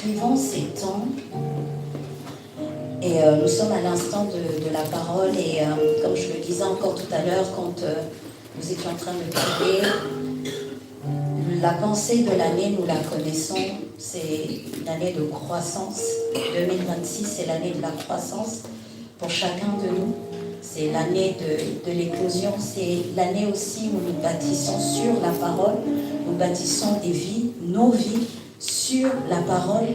suivons ces temps et nous sommes à l'instant de la parole et comme je le disais encore tout à l'heure quand nous étions en train de prier, la pensée de l'année, nous la connaissons, c'est une année de croissance. 2026, c'est l'année de la croissance pour chacun de nous. C'est l'année de l'éclosion, c'est l'année aussi où nous bâtissons sur la parole, nous bâtissons des vies, nos vies sur la parole.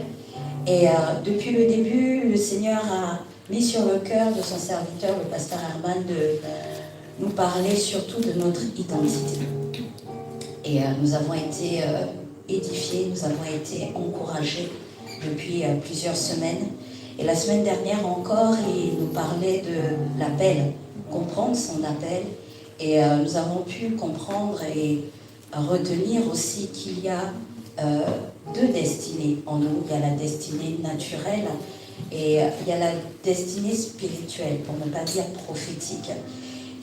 Et depuis le début, le Seigneur a mis sur le cœur de son serviteur, le pasteur Herman, de nous parler surtout de notre identité. Et nous avons été édifiés, nous avons été encouragés depuis plusieurs semaines. Et la semaine dernière encore, il nous parlait de l'appel, comprendre son appel. Et nous avons pu comprendre et retenir aussi qu'il y a deux destinées en nous. Il y a la destinée naturelle et il y a la destinée spirituelle, pour ne pas dire prophétique.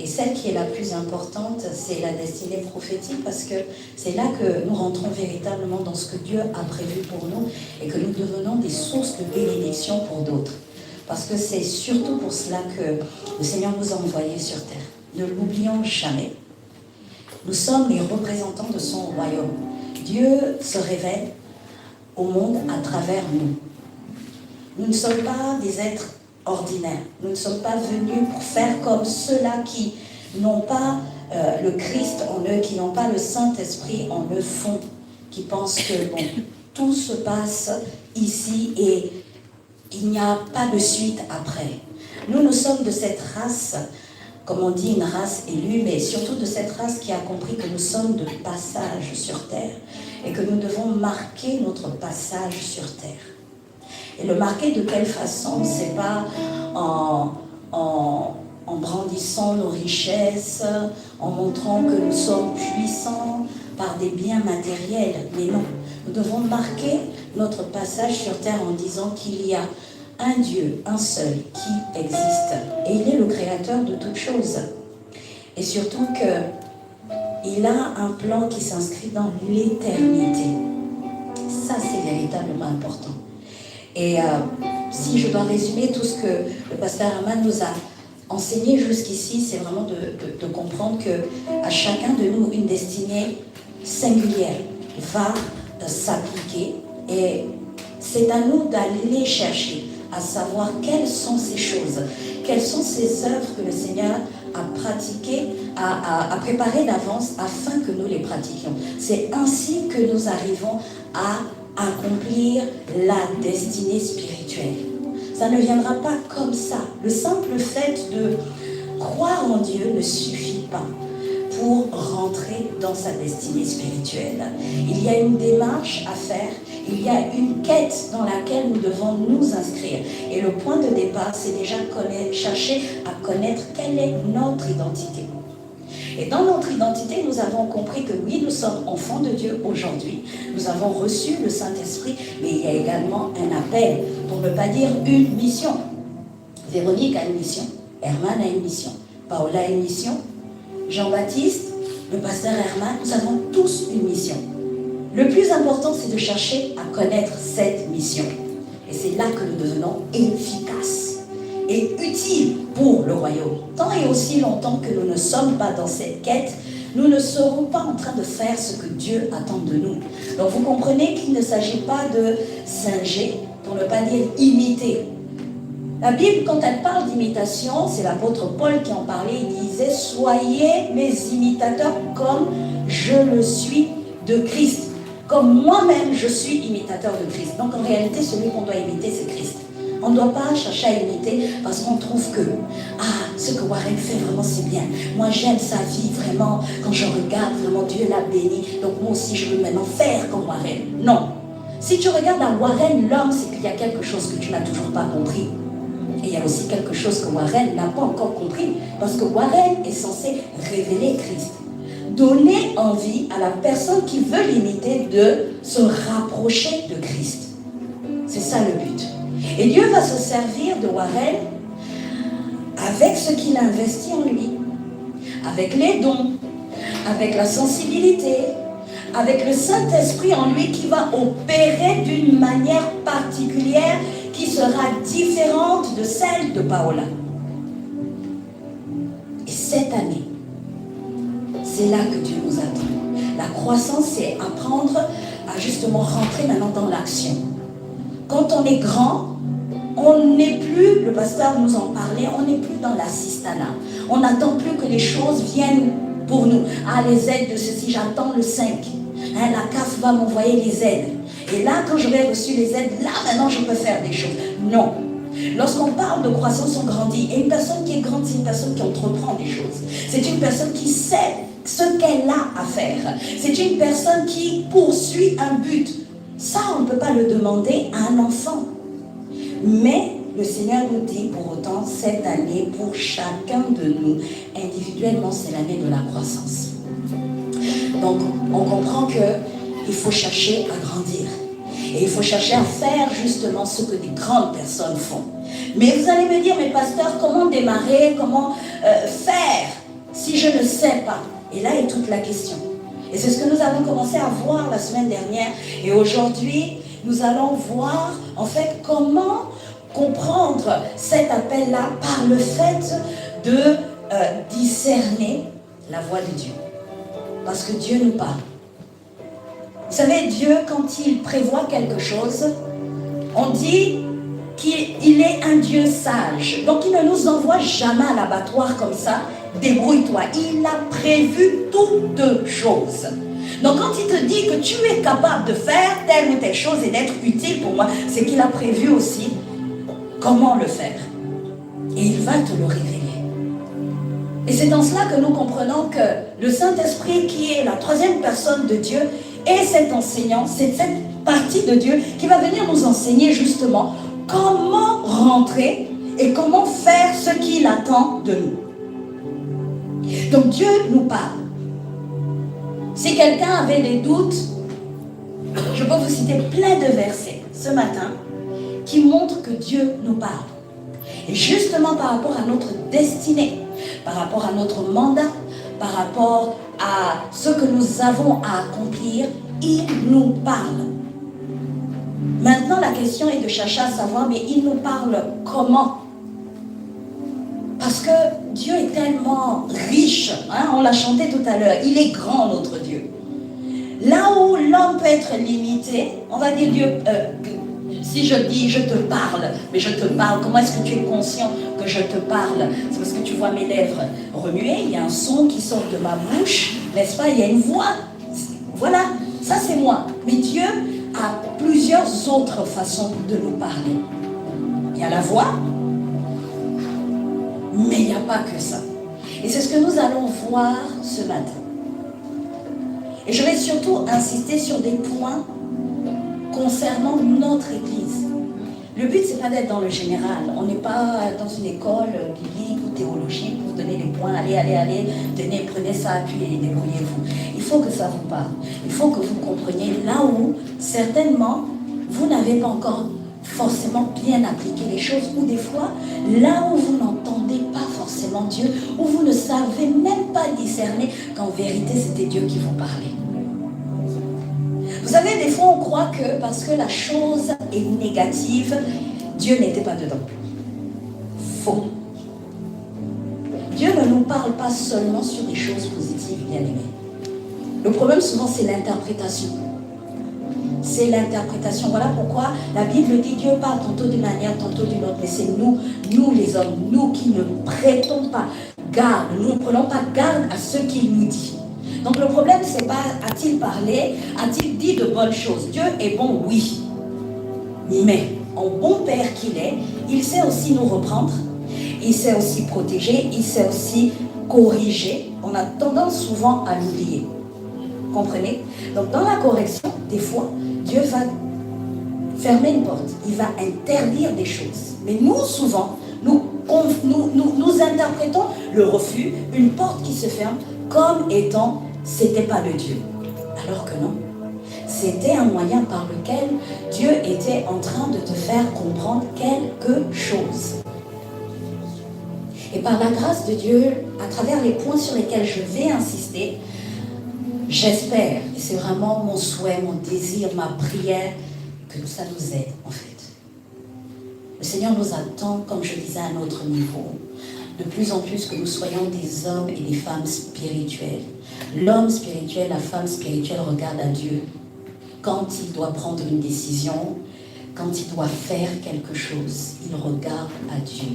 Et celle qui est la plus importante, c'est la destinée prophétique parce que c'est là que nous rentrons véritablement dans ce que Dieu a prévu pour nous et que nous devenons des sources de bénédiction pour d'autres. Parce que c'est surtout pour cela que le Seigneur nous a envoyés sur terre. Ne l'oublions jamais. Nous sommes les représentants de son royaume. Dieu se révèle au monde à travers nous. Nous ne sommes pas des êtres ordinaires. Nous ne sommes pas venus pour faire comme ceux-là qui n'ont pas le Christ en eux, qui n'ont pas le Saint-Esprit en eux font, qui pensent que bon, tout se passe ici et il n'y a pas de suite après. Nous sommes de cette race, comme on dit, une race élue, mais surtout de cette race qui a compris que nous sommes de passage sur terre et que nous devons marquer notre passage sur terre. Et le marquer de quelle façon? C'est pas en brandissant nos richesses, en montrant que nous sommes puissants par des biens matériels. Mais non, nous devons marquer notre passage sur terre en disant qu'il y a un Dieu, un seul, qui existe. Et il est le créateur de toutes choses. Et surtout qu'il a un plan qui s'inscrit dans l'éternité. Ça, c'est véritablement important. Et si je dois résumer tout ce que le pasteur Herman nous a enseigné jusqu'ici, c'est vraiment de comprendre qu'à chacun de nous, une destinée singulière va s'appliquer. Et c'est à nous d'aller chercher, à savoir quelles sont ces choses, quelles sont ces œuvres que le Seigneur a pratiquées, a préparées d'avance afin que nous les pratiquions. C'est ainsi que nous arrivons à accomplir la destinée spirituelle. Ça ne viendra pas comme ça. Le simple fait de croire en Dieu ne suffit pas pour rentrer dans sa destinée spirituelle. Il y a une démarche à faire, il y a une quête dans laquelle nous devons nous inscrire. Et le point de départ, c'est déjà chercher à connaître quelle est notre identité. Et dans notre identité, nous avons compris que oui, nous sommes enfants de Dieu aujourd'hui. Nous avons reçu le Saint-Esprit, mais il y a également un appel, pour ne pas dire une mission. Véronique a une mission, Herman a une mission, Paola a une mission, Jean-Baptiste, le pasteur Herman, nous avons tous une mission. Le plus important, c'est de chercher à connaître cette mission. Et c'est là que nous devenons efficaces et utiles pour le royaume. Tant et aussi longtemps que nous ne sommes pas dans cette quête, nous ne serons pas en train de faire ce que Dieu attend de nous. Donc vous comprenez qu'il ne s'agit pas de singer, pour ne pas dire imiter. La Bible, quand elle parle d'imitation, c'est l'apôtre Paul qui en parlait, il disait « Soyez mes imitateurs comme je le suis de Christ ». Comme moi-même, je suis imitateur de Christ. Donc en réalité, celui qu'on doit imiter, c'est Christ. On ne doit pas chercher à imiter parce qu'on trouve que ce que Warren fait vraiment c'est bien. Moi j'aime sa vie vraiment. Quand je regarde vraiment Dieu l'a béni. Donc moi aussi je veux maintenant faire comme Warren. Non. Si tu regardes à Warren l'homme, c'est qu'il y a quelque chose que tu n'as toujours pas compris. Et il y a aussi quelque chose que Warren n'a pas encore compris. Parce que Warren est censé révéler Christ. Donner envie à la personne qui veut l'imiter de se rapprocher de Christ. C'est ça le but. Et Dieu va se servir de Warren avec ce qu'il a investi en lui, avec les dons, avec la sensibilité, avec le Saint-Esprit en lui qui va opérer d'une manière particulière qui sera différente de celle de Paola. Et cette année, c'est là que Dieu nous attend. La croissance, c'est apprendre à justement rentrer maintenant dans l'action. Quand on est grand, on n'est plus, le pasteur nous en parlait, on n'est plus dans l'assistanat. On n'attend plus que les choses viennent pour nous. Ah, les aides de ceci, j'attends le 5. Hein, la CAF va m'envoyer les aides. Et là, quand j'aurai reçu les aides, là, maintenant, je peux faire des choses. Non. Lorsqu'on parle de croissance, on grandit. Et une personne qui est grande, c'est une personne qui entreprend des choses. C'est une personne qui sait ce qu'elle a à faire. C'est une personne qui poursuit un but. Ça, on ne peut pas le demander à un enfant. Mais le Seigneur nous dit pour autant, cette année, pour chacun de nous, individuellement, c'est l'année de la croissance. Donc, on comprend qu'il faut chercher à grandir. Et il faut chercher à faire justement ce que des grandes personnes font. Mais vous allez me dire, mais pasteur, comment démarrer, comment faire si je ne sais pas? Et là est toute la question. Et c'est ce que nous avons commencé à voir la semaine dernière. Et aujourd'hui, nous allons voir en fait comment comprendre cet appel-là par le fait de discerner la voix de Dieu. Parce que Dieu nous parle. Vous savez, Dieu, quand il prévoit quelque chose, on dit qu'il est un Dieu sage. Donc, il ne nous envoie jamais à l'abattoir comme ça. Débrouille-toi. Il a prévu toutes choses. Donc, quand il te dit que tu es capable de faire telle ou telle chose et d'être utile pour moi, c'est qu'il a prévu aussi comment le faire. Et il va te le révéler. Et c'est dans cela que nous comprenons que le Saint-Esprit, qui est la troisième personne de Dieu, est cet enseignant, c'est cette partie de Dieu qui va venir nous enseigner justement comment rentrer et comment faire ce qu'il attend de nous. Donc Dieu nous parle. Si quelqu'un avait des doutes, je peux vous citer plein de versets ce matin qui montrent que Dieu nous parle. Et justement par rapport à notre destinée, par rapport à notre mandat, par rapport à ce que nous avons à accomplir, il nous parle. Maintenant, la question est de chercher à savoir, mais il nous parle comment? Parce que Dieu est tellement riche, hein, on l'a chanté tout à l'heure, il est grand notre Dieu. Là où l'homme peut être limité, on va dire Dieu, si je dis je te parle, mais je te parle, comment est-ce que tu es conscient que je te parle? C'est parce que tu vois mes lèvres remuer, il y a un son qui sort de ma bouche, n'est-ce pas? Il y a une voix. Voilà, ça c'est moi. Mais Dieu a plusieurs autres façons de nous parler. Il y a la voix, mais il n'y a pas que ça. Et c'est ce que nous allons voir ce matin. Et je vais surtout insister sur des points concernant notre Église. Le but, ce n'est pas d'être dans le général. On n'est pas dans une école biblique ou théologique pour donner des points. Allez, tenez, prenez ça, puis débrouillez-vous. Il faut que ça vous parle. Il faut que vous compreniez là où, certainement, vous n'avez pas encore forcément bien appliqué les choses, ou des fois, là où vous n'entendez pas forcément Dieu, où vous ne savez même pas discerner qu'en vérité, c'était Dieu qui vous parlait. Vous savez, des fois, on croit que parce que la chose est négative, Dieu n'était pas dedans. Faux. Dieu ne nous parle pas seulement sur des choses positives, bien aimés. Le problème, souvent, c'est l'interprétation. C'est l'interprétation. Voilà pourquoi la Bible dit Dieu parle tantôt d'une manière, tantôt d'une autre. Mais c'est nous les hommes, nous qui ne prêtons pas garde, nous ne prenons pas garde à ce qu'il nous dit. Donc le problème, c'est pas a-t-il parlé, a-t-il dit de bonnes choses? Dieu est bon, oui. Mais en bon père qu'il est, il sait aussi nous reprendre, il sait aussi protéger, il sait aussi corriger. On a tendance souvent à l'oublier. Comprenez? Donc dans la correction, des fois, Dieu va fermer une porte, il va interdire des choses. Mais nous, souvent, nous interprétons le refus, une porte qui se ferme, comme étant c'était pas de Dieu. Alors que non. C'était un moyen par lequel Dieu était en train de te faire comprendre quelque chose. Et par la grâce de Dieu, à travers les points sur lesquels je vais insister, J'espère, et c'est vraiment mon souhait, mon désir, ma prière, que ça nous aide en fait. Le Seigneur nous attend, comme je disais, à un autre niveau. De plus en plus que nous soyons des hommes et des femmes spirituels. L'homme spirituel, la femme spirituelle regarde à Dieu quand il doit prendre une décision, quand il doit faire quelque chose. Il regarde à Dieu.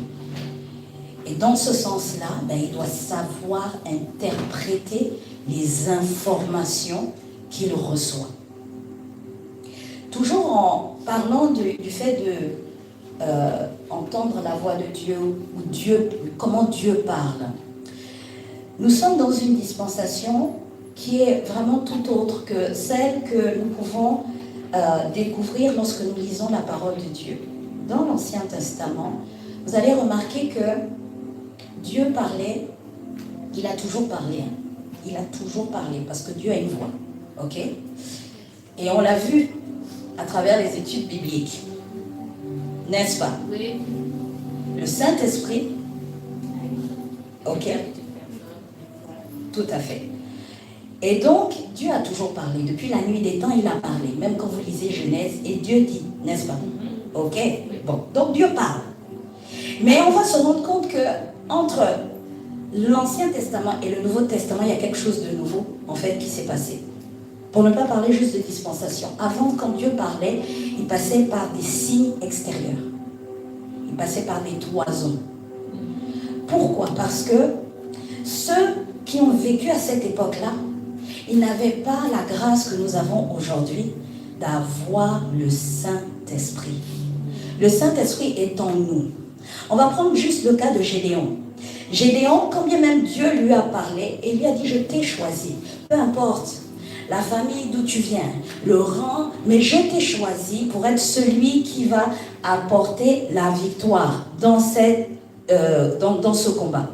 Et dans ce sens-là, il doit savoir interpréter les informations qu'il reçoit. Toujours en parlant du fait de entendre la voix de Dieu, ou Dieu, comment Dieu parle. Nous sommes dans une dispensation qui est vraiment tout autre que celle que nous pouvons découvrir lorsque nous lisons la parole de Dieu. Dans l'Ancien Testament, vous allez remarquer que Dieu parlait, il a toujours parlé. Il a toujours parlé parce que Dieu a une voix. Ok? Et on l'a vu à travers les études bibliques. N'est-ce pas? Oui. Le Saint-Esprit. Ok? Tout à fait. Et donc, Dieu a toujours parlé. Depuis la nuit des temps, il a parlé. Même quand vous lisez Genèse, et Dieu dit, n'est-ce pas? Ok? Bon, donc Dieu parle. Mais on va se rendre compte que entre l'Ancien Testament et le Nouveau Testament, il y a quelque chose de nouveau, en fait, qui s'est passé. Pour ne pas parler juste de dispensation. Avant, quand Dieu parlait, il passait par des signes extérieurs. Il passait par des toisons. Pourquoi? Parce que ceux qui ont vécu à cette époque-là, ils n'avaient pas la grâce que nous avons aujourd'hui d'avoir le Saint-Esprit. Le Saint-Esprit est en nous. On va prendre juste le cas de Gédéon. Gédéon, quand bien même Dieu lui a parlé, et lui a dit, je t'ai choisi. Peu importe la famille d'où tu viens, le rang, mais je t'ai choisi pour être celui qui va apporter la victoire dans ce combat.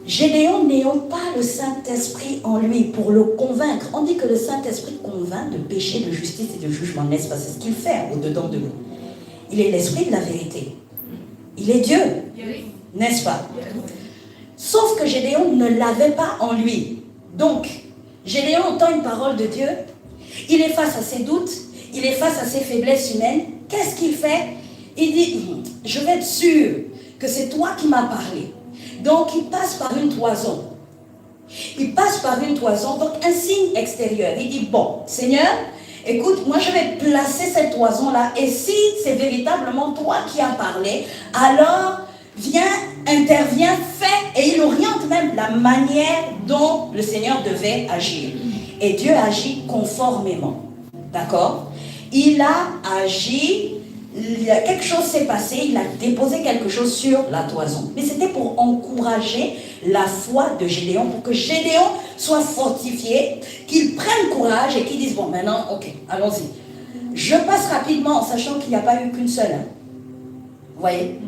Gédéon n'ayant pas le Saint-Esprit en lui pour le convaincre. On dit que le Saint-Esprit convainc de péché, de justice et de jugement, n'est-ce pas? C'est ce qu'il fait au-dedans de nous. Il est l'Esprit de la vérité. Il est Dieu, n'est-ce pas? Sauf que Gédéon ne l'avait pas en lui. Donc, Gédéon entend une parole de Dieu, il est face à ses doutes, il est face à ses faiblesses humaines. Qu'est-ce qu'il fait? Il dit, je vais être sûr que c'est toi qui m'as parlé. Donc, il passe par une toison. Il passe par une toison, donc un signe extérieur. Il dit, bon, Seigneur, écoute, moi je vais placer cette toison-là, et si c'est véritablement toi qui as parlé, alors viens, interviens, fais, et il oriente même la manière dont le Seigneur devait agir. Et Dieu agit conformément. D'accord? Il a agi, quelque chose s'est passé, il a déposé quelque chose sur la toison. Mais c'était pour encourager la foi de Gédéon, pour que Gédéon soit fortifié, qu'il prenne courage et qu'il dise, bon maintenant, ok, allons-y. Je passe rapidement en sachant qu'il n'y a pas eu qu'une seule. Vous voyez?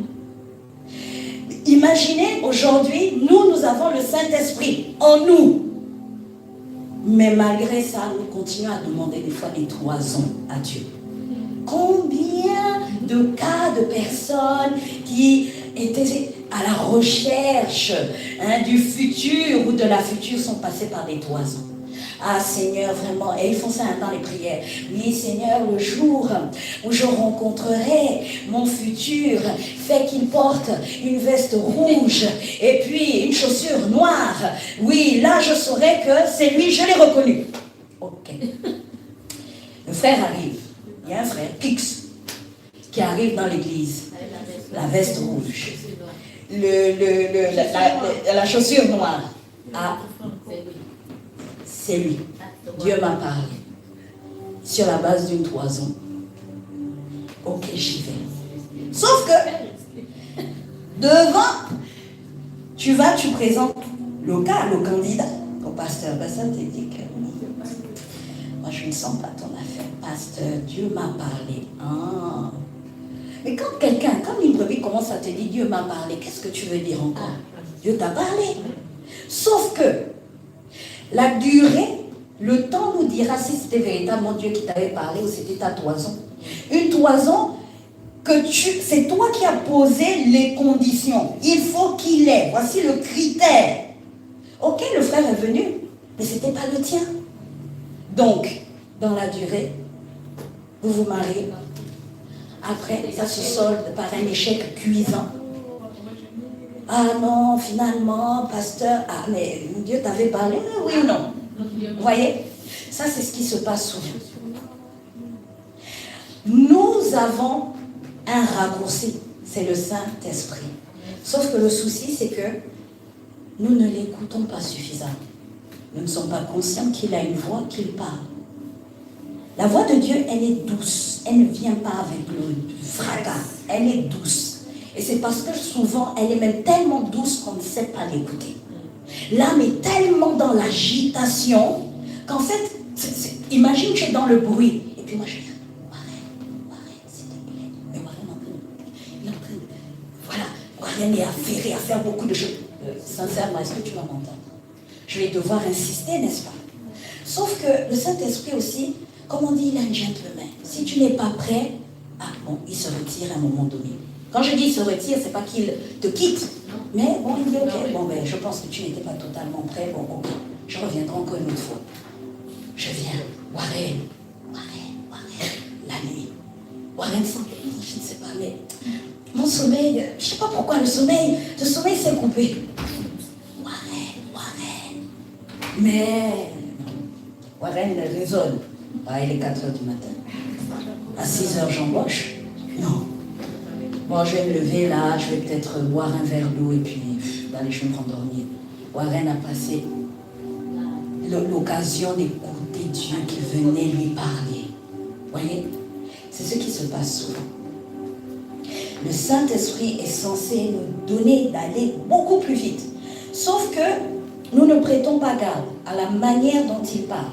Imaginez aujourd'hui, nous avons le Saint-Esprit en nous. Mais malgré ça, nous continuons à demander des fois des toisons à Dieu. Combien de cas de personnes qui étaient à la recherche du futur ou de la future sont passées par des toisons. Ah Seigneur, vraiment, et ils font ça dans les prières. Oui Seigneur, le jour où je rencontrerai mon futur, fais qu'il porte une veste rouge et puis une chaussure noire. Oui, là je saurai que c'est lui, je l'ai reconnu. Ok. Le frère arrive. Il y a un frère, Pix, qui arrive dans l'église. La veste rouge. La chaussure noire. Ah, c'est lui. Dieu m'a parlé. Sur la base d'une toison. Ok, j'y vais. Sauf que, devant, tu présentes le candidat au pasteur. Ça te dit que moi je ne sens pas ton affaire. Pasteur, Dieu m'a parlé. Ah. Mais quand une brebis commence à te dire Dieu m'a parlé, qu'est-ce que tu veux dire encore? Dieu t'a parlé. Sauf que la durée, le temps nous dira si c'était véritablement Dieu qui t'avait parlé ou c'était ta toison. Une toison c'est toi qui as posé les conditions. Il faut qu'il ait. Voici le critère. Ok, le frère est venu. mais ce n'était pas le tien. Donc, dans la durée, vous vous mariez. Après, ça se solde par un échec cuisant. Ah non, finalement, pasteur, ah mais Dieu t'avait parlé, oui ou non? Vous voyez? Ça, c'est ce qui se passe souvent. Nous avons un raccourci, c'est le Saint-Esprit. Sauf que le souci, c'est que nous ne l'écoutons pas suffisamment. Nous ne sommes pas conscients qu'il a une voix, qu'il parle. La voix de Dieu, elle est douce. Elle ne vient pas avec le fracas. Elle est douce. Et c'est parce que souvent, elle est même tellement douce qu'on ne sait pas l'écouter. L'âme est tellement dans l'agitation qu'en fait, imagine que tu es dans le bruit. Et puis moi, je dis, Warren, s'il te plaît. Mais Warren, il est en train de... Voilà, Warren est affairé à faire beaucoup de choses. Sincèrement, est-ce que tu vas m'entendre? Je vais devoir insister, n'est-ce pas? Sauf que le Saint-Esprit aussi, comme on dit, il est un gentleman. Si tu n'es pas prêt, ah bon, il se retire à un moment donné. Quand je dis il se retire, c'est pas qu'il te quitte. Mais bon, il dit ok, bon ben je pense que tu n'étais pas totalement prêt, bon ok, je reviendrai encore une autre fois. Je viens, Warren, la nuit. Warren, je ne sais pas, mais mon sommeil, je ne sais pas pourquoi le sommeil s'est coupé. Warren. Mais Warren résonne. Ah, il est 4 h du matin. À 6 h, j'embauche. Non. Bon, je vais me lever là, je vais peut-être boire un verre d'eau et puis aller je vais me rendormir. Warren a passé l'occasion d'écouter Dieu qui venait lui parler. Voyez, c'est ce qui se passe souvent. Le Saint-Esprit est censé nous donner d'aller beaucoup plus vite. Sauf que nous ne prêtons pas garde à la manière dont il parle.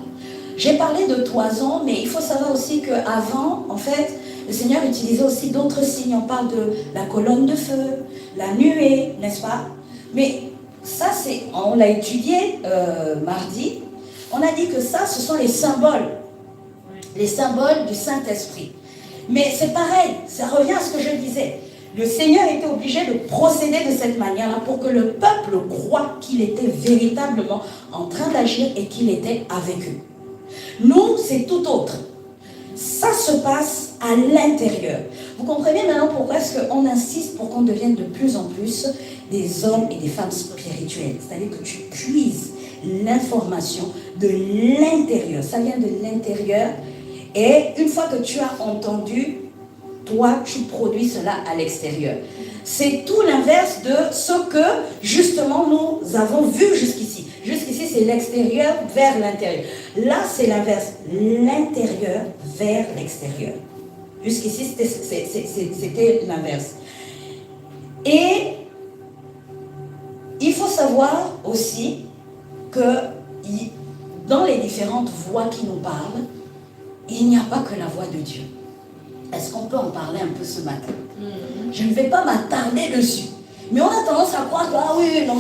J'ai parlé de toison, mais il faut savoir aussi qu'avant, en fait, le Seigneur utilisait aussi d'autres signes. On parle de la colonne de feu, la nuée, n'est-ce pas? Mais ça, on l'a étudié mardi. On a dit que ça, ce sont les symboles du Saint-Esprit. Mais c'est pareil, ça revient à ce que je disais. Le Seigneur était obligé de procéder de cette manière-là pour que le peuple croie qu'il était véritablement en train d'agir et qu'il était avec eux. Nous, c'est tout autre. Ça se passe à l'intérieur. Vous comprenez maintenant pourquoi est-ce qu'on insiste pour qu'on devienne de plus en plus des hommes et des femmes spirituels. C'est-à-dire que tu puises l'information de l'intérieur. Ça vient de l'intérieur. Et une fois que tu as entendu, toi, tu produis cela à l'extérieur. C'est tout l'inverse de ce que, justement, nous avons vu jusqu'ici. Jusqu'ici, c'est l'extérieur vers l'intérieur. Là, c'est l'inverse. L'intérieur vers l'extérieur. Jusqu'ici, c'était l'inverse. Et il faut savoir aussi que dans les différentes voix qui nous parlent, il n'y a pas que la voix de Dieu. Est-ce qu'on peut en parler un peu ce matin? Je ne vais pas m'attarder dessus. Mais on a tendance à croire que, ah oui, non,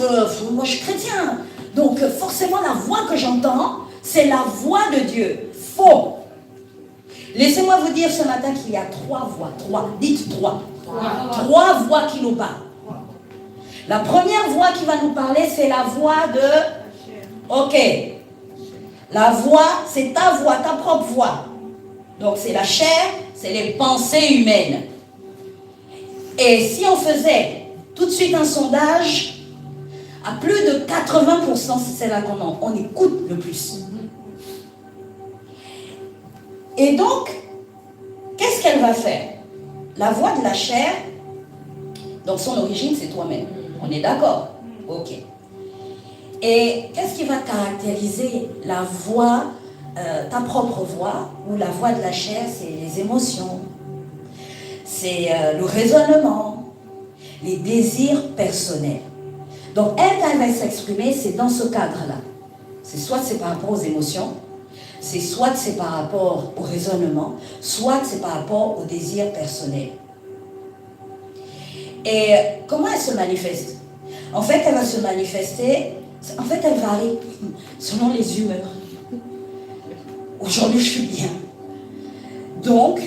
moi je suis chrétien. Donc forcément la voix que j'entends, c'est la voix de Dieu. Faux. Laissez-moi vous dire ce matin qu'il y a 3 voix. 3. Dites 3. 3 voix qui nous parlent. La première voix qui va nous parler, c'est la voix de... Ok. La voix, c'est ta voix, ta propre voix. Donc c'est la chair, c'est les pensées humaines. Et si on faisait tout de suite un sondage, à plus de 80%, c'est celle-là qu'on écoute le plus. Et donc, qu'est-ce qu'elle va faire? La voix de la chair, donc son origine, c'est toi-même. On est d'accord? Ok. Et qu'est-ce qui va caractériser la voix, ta propre voix, ou la voix de la chair? C'est les émotions, c'est le raisonnement, les désirs personnels. Donc, elle, quand elle va s'exprimer, c'est dans ce cadre-là. Soit c'est par rapport aux émotions, soit c'est par rapport au raisonnement, soit c'est par rapport aux désirs personnels. Et comment elle se manifeste? En fait, elle va se manifester, elle varie selon les humeurs. Aujourd'hui, je suis bien. Donc,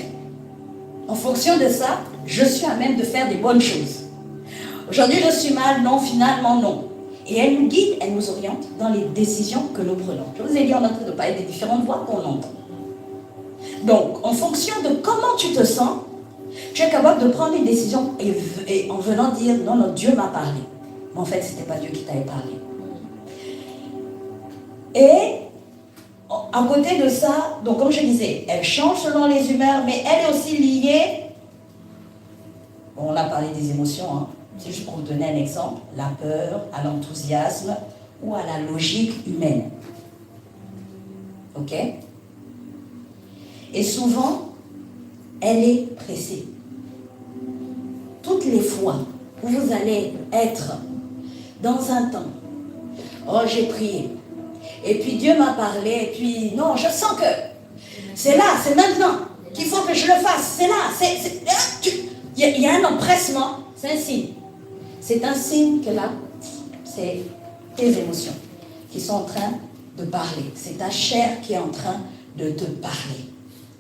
en fonction de ça, je suis à même de faire des bonnes choses. Aujourd'hui, je suis mal, non, finalement, non. Et elle nous guide, elle nous oriente dans les décisions que nous prenons. Je vous ai dit, on est en train de parler des différentes voix qu'on entend. Donc, en fonction de comment tu te sens, tu es capable de prendre une décision et en venant dire, non, non, Dieu m'a parlé. Mais en fait, ce n'était pas Dieu qui t'avait parlé. Et à côté de ça, donc comme je disais, elle change selon les humeurs, mais elle est aussi liée, bon, on a parlé des émotions, hein. C'est juste pour vous donner un exemple, la peur, à l'enthousiasme ou à la logique humaine. Ok? Et souvent, elle est pressée. Toutes les fois où vous allez être dans un temps, oh j'ai prié, et puis Dieu m'a parlé, et puis non, je sens que c'est là, c'est maintenant qu'il faut que je le fasse, c'est là, il y a un empressement, c'est un signe. C'est un signe que là, c'est tes émotions qui sont en train de parler. C'est ta chair qui est en train de te parler.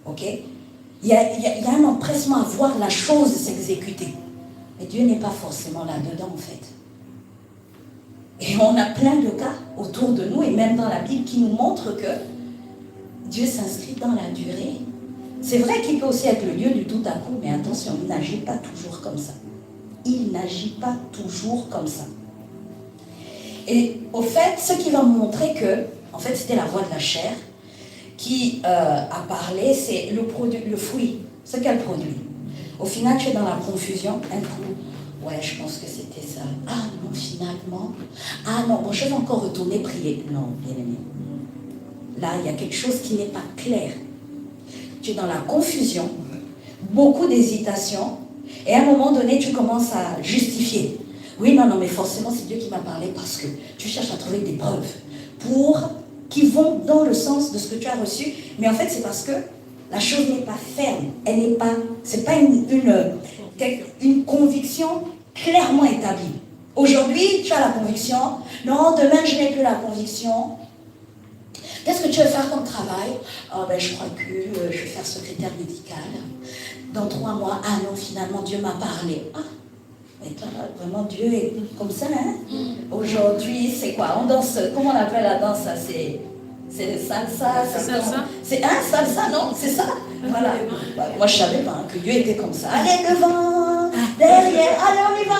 Ok? Il y a un empressement à voir la chose s'exécuter. Mais Dieu n'est pas forcément là-dedans, en fait. Et on a plein de cas autour de nous, et même dans la Bible, qui nous montrent que Dieu s'inscrit dans la durée. C'est vrai qu'il peut aussi être le Dieu du tout à coup, mais attention, il n'agit pas toujours comme ça. Il n'agit pas toujours comme ça. Et au fait, ce qui va me montrer que, en fait, c'était la voix de la chair qui a parlé, c'est le fruit, ce qu'elle produit. Au final, tu es dans la confusion, un coup, ouais, je pense que c'était ça. Ah non, finalement, ah non, bon, je vais encore retourner prier. Non, bien aimé. Là, il y a quelque chose qui n'est pas clair. Tu es dans la confusion, beaucoup d'hésitation, et à un moment donné, tu commences à justifier. Oui, non, mais forcément, c'est Dieu qui m'a parlé parce que tu cherches à trouver des preuves qui vont dans le sens de ce que tu as reçu. Mais en fait, c'est parce que la chose n'est pas ferme. Elle n'est pas, c'est pas une conviction clairement établie. Aujourd'hui, tu as la conviction. Non, demain, je n'ai plus la conviction. Qu'est-ce que tu veux faire comme travail? Oh, ben, je crois que je vais faire secrétaire médical. Dans 3 mois, ah non, finalement, Dieu m'a parlé. Ah, mais vraiment, Dieu est comme ça, hein? Aujourd'hui, c'est quoi? On danse, comment on appelle la danse? C'est le salsa. C'est un salsa, non? C'est ça? Voilà. Moi, je ne savais pas que Dieu était comme ça. Allez, devant, derrière, allez, on y va.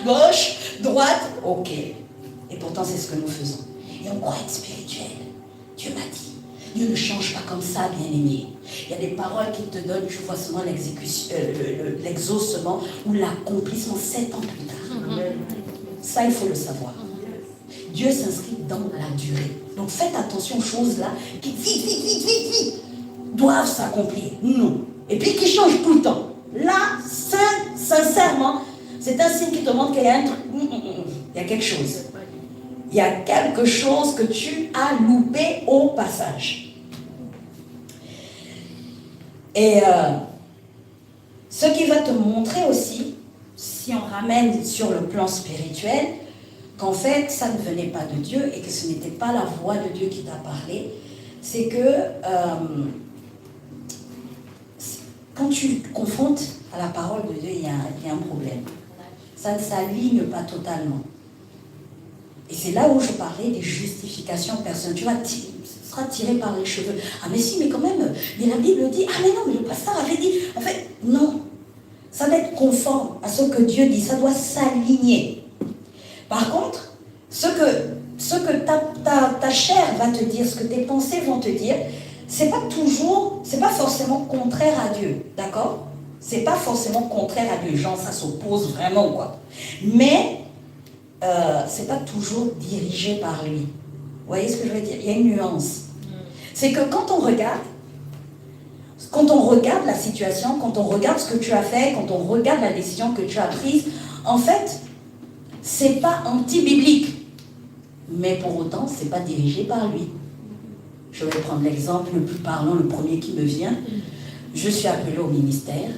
Gauche, droite, ok. Et pourtant, c'est ce que nous faisons. Et on croit être spirituel. Dieu m'a dit. Dieu ne change pas comme ça, bien-aimé. Il y a des paroles qu'il te donne, je vois seulement l'exaucement ou l'accomplissement 7 ans plus tard. Ça, il faut le savoir. Dieu s'inscrit dans la durée. Donc faites attention aux choses là qui vite, doivent s'accomplir. Non. Et puis qui changent tout le temps. Là, sincèrement, c'est un signe qui te montre qu'il y a un truc. Il y a quelque chose. Il y a quelque chose que tu as loupé au passage. Et ce qui va te montrer aussi, si on ramène sur le plan spirituel, qu'en fait, ça ne venait pas de Dieu et que ce n'était pas la voix de Dieu qui t'a parlé, c'est que quand tu te confrontes à la parole de Dieu, il y a un problème. Ça ne s'aligne pas totalement. Et c'est là où je parlais des justifications personnelles. Tu seras tiré par les cheveux. Ah mais si, mais quand même, mais la Bible dit, ah mais non, mais le pasteur avait dit. En fait, non. Ça doit être conforme à ce que Dieu dit. Ça doit s'aligner. Par contre, ce que ta chair va te dire, ce que tes pensées vont te dire, c'est pas forcément contraire à Dieu. D'accord? C'est pas forcément contraire à Dieu. Genre, ça s'oppose vraiment, quoi. Mais c'est pas toujours dirigé par lui. Vous voyez ce que je veux dire? Il y a une nuance. C'est que quand on regarde la situation, quand on regarde ce que tu as fait, quand on regarde la décision que tu as prise, en fait, c'est pas anti-biblique. Mais pour autant, c'est pas dirigé par lui. Je vais prendre l'exemple le plus parlant, le premier qui me vient. Je suis appelée au ministère,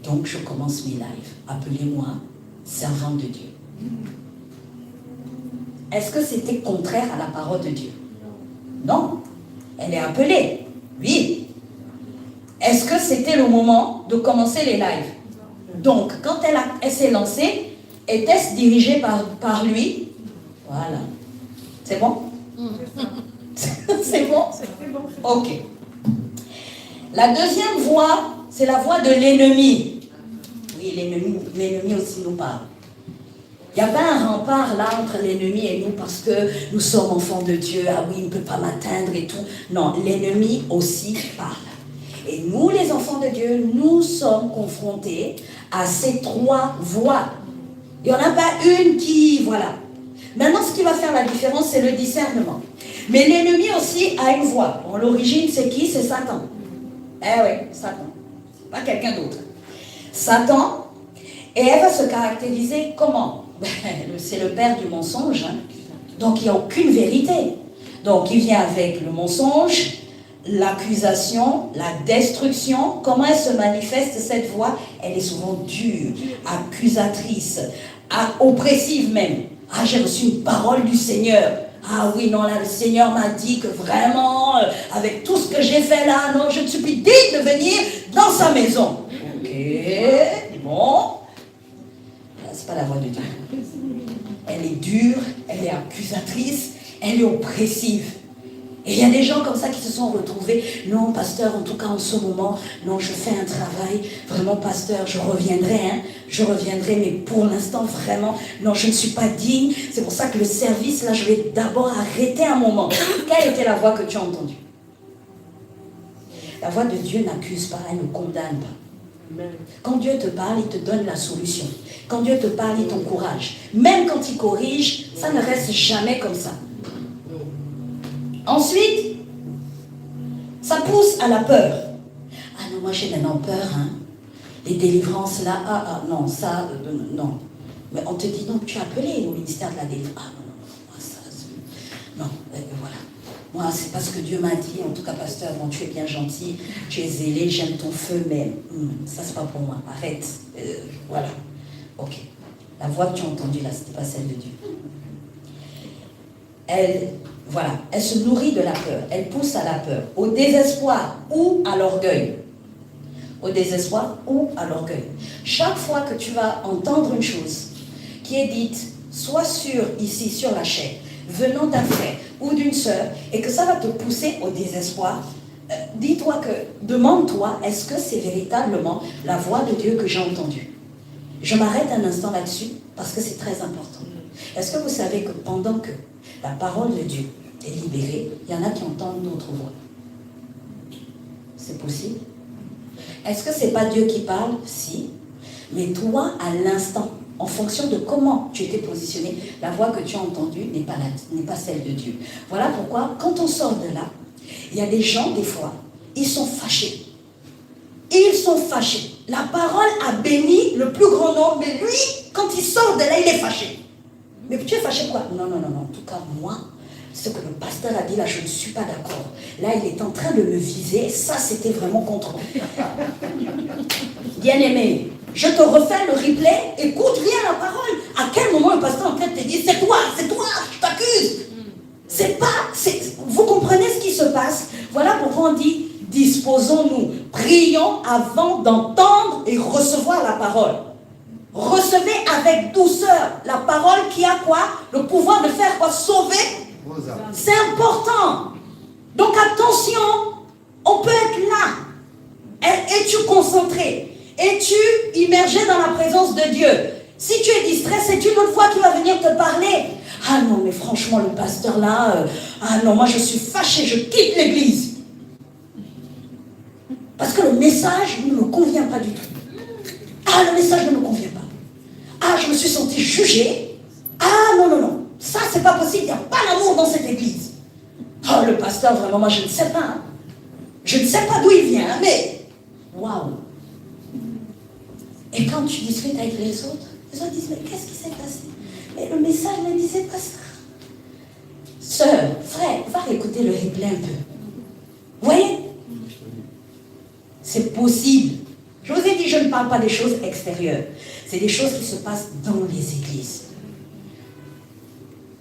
donc je commence mes lives. Appelez-moi servante de Dieu. Est-ce que c'était contraire à la parole de Dieu? Non. Elle est appelée. Oui. Est-ce que c'était le moment de commencer les lives? Donc, quand elle s'est lancée, était-ce dirigé par lui? Voilà. C'est bon? C'est bon? Ok. La deuxième voix, c'est la voix de l'ennemi. Oui, l'ennemi aussi nous parle. Il n'y a pas un rempart là entre l'ennemi et nous parce que nous sommes enfants de Dieu. Ah oui, il ne peut pas m'atteindre et tout. Non, l'ennemi aussi parle. Et nous, les enfants de Dieu, nous sommes confrontés à ces trois voix. Il n'y en a pas une qui... Voilà. Maintenant, ce qui va faire la différence, c'est le discernement. Mais l'ennemi aussi a une voix. Bon, l'origine, c'est qui? C'est Satan. Eh oui, Satan. Pas quelqu'un d'autre. Satan, et elle va se caractériser comment? C'est le père du mensonge. Hein. Donc, il n'y a aucune vérité. Donc, il vient avec le mensonge, l'accusation, la destruction. Comment elle se manifeste, cette voix? Elle est souvent dure, accusatrice, oppressive même. Ah, j'ai reçu une parole du Seigneur. Ah oui, non, là, le Seigneur m'a dit que vraiment, avec tout ce que j'ai fait là, non, je ne suis plus digne de venir dans sa maison. Ok, bon. C'est pas la voix de Dieu. Elle est dure, elle est accusatrice, elle est oppressive. Et il y a des gens comme ça qui se sont retrouvés. Non, pasteur, en tout cas en ce moment, non, je fais un travail. Vraiment, pasteur, je reviendrai, mais pour l'instant, vraiment, non, je ne suis pas digne. C'est pour ça que le service, là, je vais d'abord arrêter un moment. Quelle était la voix que tu as entendue? La voix de Dieu n'accuse pas, elle ne condamne pas. Quand Dieu te parle, il te donne la solution. Quand Dieu te parle, il t'encourage. Même quand il corrige, ça ne reste jamais comme ça. Ensuite, ça pousse à la peur. Ah non, moi j'ai maintenant peur, hein. Les délivrances là, non, ça, non. Mais on te dit, non, tu es appelé au ministère de la délivrance. Ah non, moi ça, non, voilà. Moi, c'est pas ce que Dieu m'a dit, en tout cas, pasteur, bon, tu es bien gentil, tu es zélé, j'aime ton feu, mais ça c'est pas pour moi, arrête. Voilà, ok. La voix que tu as entendue là, c'était pas celle de Dieu. Elle se nourrit de la peur, elle pousse à la peur, au désespoir ou à l'orgueil. Au désespoir ou à l'orgueil. Chaque fois que tu vas entendre une chose qui est dite, soit ici sur la chaîne, venant d'un frère ou d'une sœur, et que ça va te pousser au désespoir, dis-toi demande-toi, est-ce que c'est véritablement la voix de Dieu que j'ai entendue? Je m'arrête un instant là-dessus, parce que c'est très important. Est-ce que vous savez que pendant que la parole de Dieu est libérée, il y en a qui entendent notre voix? C'est possible? Est-ce que ce n'est pas Dieu qui parle? Si. Mais toi, à l'instant, en fonction de comment tu étais positionné, la voix que tu as entendue n'est pas celle de Dieu. Voilà pourquoi, quand on sort de là, il y a des gens, des fois, ils sont fâchés. Ils sont fâchés. La parole a béni le plus grand nombre, mais lui, quand il sort de là, il est fâché. Mais tu es fâché quoi? Non, en tout cas, moi, ce que le pasteur a dit là, je ne suis pas d'accord. Là, il est en train de me viser, ça, c'était vraiment contre moi. Bien-aimé, je te refais le replay, écoute bien la parole. À quel moment le pasteur en train de te dire, c'est toi, je t'accuse. Vous comprenez ce qui se passe? Voilà pourquoi on dit, disposons-nous, prions avant d'entendre et recevoir la parole. Recevez avec douceur la parole qui a quoi? Le pouvoir de faire quoi? Sauver. C'est important. Donc attention, on peut être là. Es-tu concentré? Es-tu immergé dans la présence de Dieu? Si tu es distrait, c'est une autre voix qui va venir te parler. Ah non, mais franchement, le pasteur là, ah non, moi je suis fâché, je quitte l'église. Parce que le message ne me convient pas du tout. Ah, le message ne me convient pas. Ah, je me suis senti jugée. Ah, non. Ça, c'est pas possible. Il n'y a pas l'amour dans cette église. Oh, le pasteur, vraiment, moi, je ne sais pas. Hein. Je ne sais pas d'où il vient, mais... Waouh. Et quand tu discutes avec les autres disent, mais qu'est-ce qui s'est passé? Mais le message ne disait pas ça. Sœur, frère, va réécouter le replay un peu. Vous voyez? C'est possible. Je vous ai dit, je ne parle pas des choses extérieures. C'est des choses qui se passent dans les églises.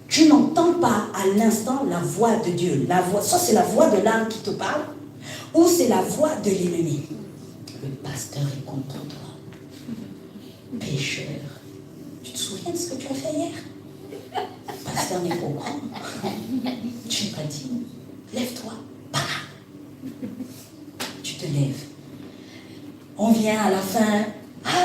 Tu n'entends pas à l'instant la voix de Dieu. Soit c'est la voix de l'âme qui te parle, ou c'est la voix de l'ennemi. Le pasteur est contre toi. Pécheur. Tu te souviens de ce que tu as fait hier? pasteur n'est pas au courant. Je n'ai pas dit. Lève-toi. Tu te lèves. On vient à la fin.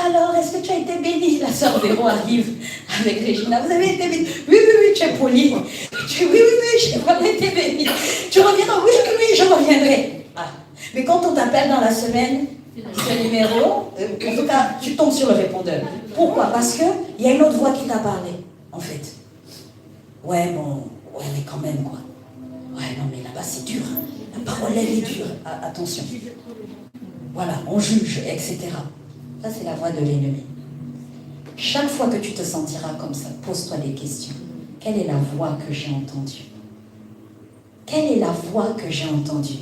Alors, est-ce que tu as été bénie? La sœur Véro arrive avec Régina. Vous avez été bénie? Oui, tu es polie. Oui, j'ai vraiment été bénie. Tu reviendras? Oui, je reviendrai. Ah. Mais quand on t'appelle dans la semaine, ce numéro, en tout cas, tu tombes sur le répondeur. Pourquoi? Parce qu'il y a une autre voix qui t'a parlé, en fait. Ouais, mais quand même, quoi. Ouais, non, mais là-bas, c'est dur. Hein. La parole, elle est dure. Ah, attention. Voilà, on juge, etc. Ça, c'est la voix de l'ennemi. Chaque fois que tu te sentiras comme ça, pose-toi des questions. Quelle est la voix que j'ai entendue? Quelle est la voix que j'ai entendue?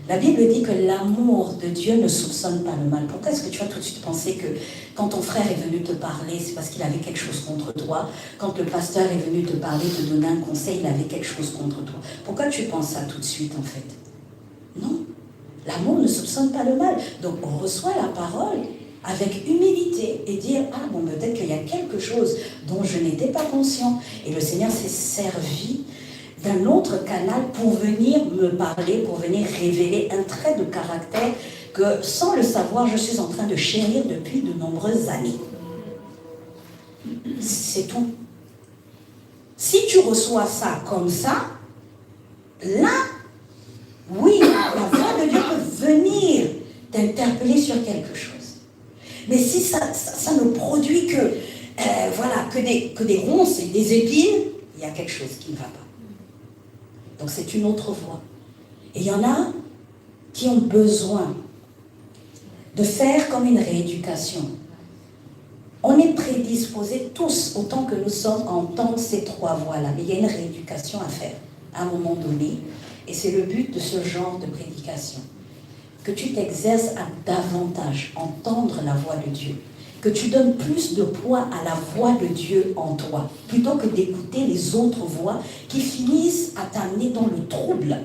La Bible dit que l'amour de Dieu ne soupçonne pas le mal. Pourquoi est-ce que tu vas tout de suite penser que quand ton frère est venu te parler, c'est parce qu'il avait quelque chose contre toi? Quand le pasteur est venu te parler, te donner un conseil, il avait quelque chose contre toi. Pourquoi tu penses ça tout de suite, en fait? Non. L'amour ne soupçonne pas le mal. Donc, on reçoit la parole avec humilité et dire, ah bon, peut-être qu'il y a quelque chose dont je n'étais pas conscient. Et le Seigneur s'est servi d'un autre canal pour venir me parler, pour venir révéler un trait de caractère que, sans le savoir, je suis en train de chérir depuis de nombreuses années. C'est tout. Si tu reçois ça comme ça, là, oui, la voix de Dieu peut venir t'interpeller sur quelque chose. Mais si ça ne produit que, que des ronces et des épines, il y a quelque chose qui ne va pas. Donc c'est une autre voie. Et il y en a qui ont besoin de faire comme une rééducation. On est prédisposés tous, autant que nous sommes, à entendre ces trois voies-là. Mais il y a une rééducation à faire à un moment donné. Et c'est le but de ce genre de prédication. Que tu t'exerces à davantage entendre la voix de Dieu. Que tu donnes plus de poids à la voix de Dieu en toi, plutôt que d'écouter les autres voix qui finissent à t'amener dans le trouble.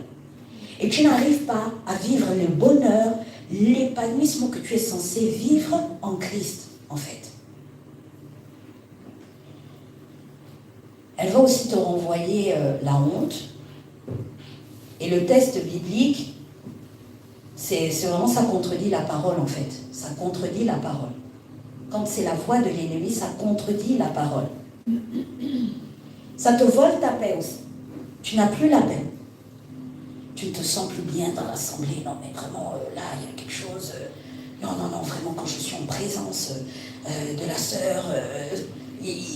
Et tu n'arrives pas à vivre le bonheur, l'épanouissement que tu es censé vivre en Christ, en fait. Elle va aussi te renvoyer la honte. Et le test biblique, c'est vraiment, ça contredit la parole, en fait. Ça contredit la parole. Quand c'est la voix de l'ennemi, ça contredit la parole. Ça te vole ta paix aussi. Tu n'as plus la paix. Tu ne te sens plus bien dans l'assemblée. Non, mais vraiment, là, il y a quelque chose. Non, vraiment, quand je suis en présence de la sœur,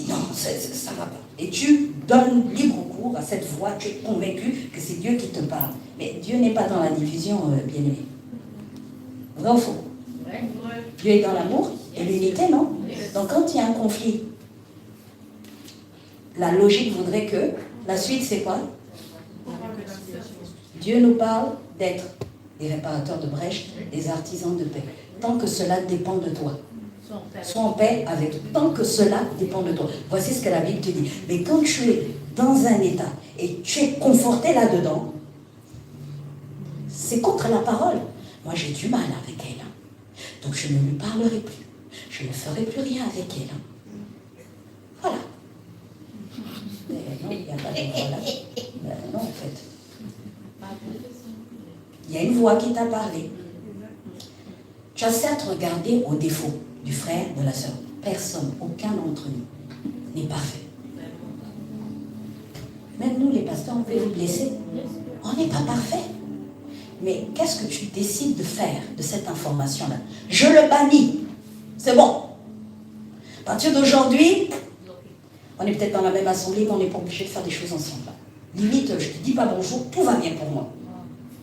non, ça ne va pas. Et tu donnes libre cours à cette voix. Tu es convaincu que c'est Dieu qui te parle. Mais Dieu n'est pas dans la division, bien-aimé. Vrai ou faux? Dieu est dans l'amour et l'unité, non? Donc quand il y a un conflit, la logique voudrait que la suite, c'est quoi? Dieu nous parle d'être des réparateurs de brèches, des artisans de paix. Tant que cela dépend de toi. Sois en paix avec toi. Tant que cela dépend de toi. Voici ce que la Bible te dit. Mais quand tu es dans un état et tu es conforté là-dedans, c'est contre la parole. Moi, j'ai du mal avec elle. Donc, je ne lui parlerai plus. Je ne ferai plus rien avec elle. Voilà. Mais non, il n'y a pas de voilà. Non, en fait. Il y a une voix qui t'a parlé. Tu as certes regardé aux défauts du frère, de la sœur. Personne, aucun d'entre nous n'est parfait. Même nous, les pasteurs, on peut nous blesser. On n'est pas parfait. Mais qu'est-ce que tu décides de faire de cette information-là? Je le bannis. C'est bon. À partir d'aujourd'hui, on est peut-être dans la même assemblée, mais on n'est pas obligé de faire des choses ensemble. Limite, je ne te dis pas bonjour, tout va bien pour moi.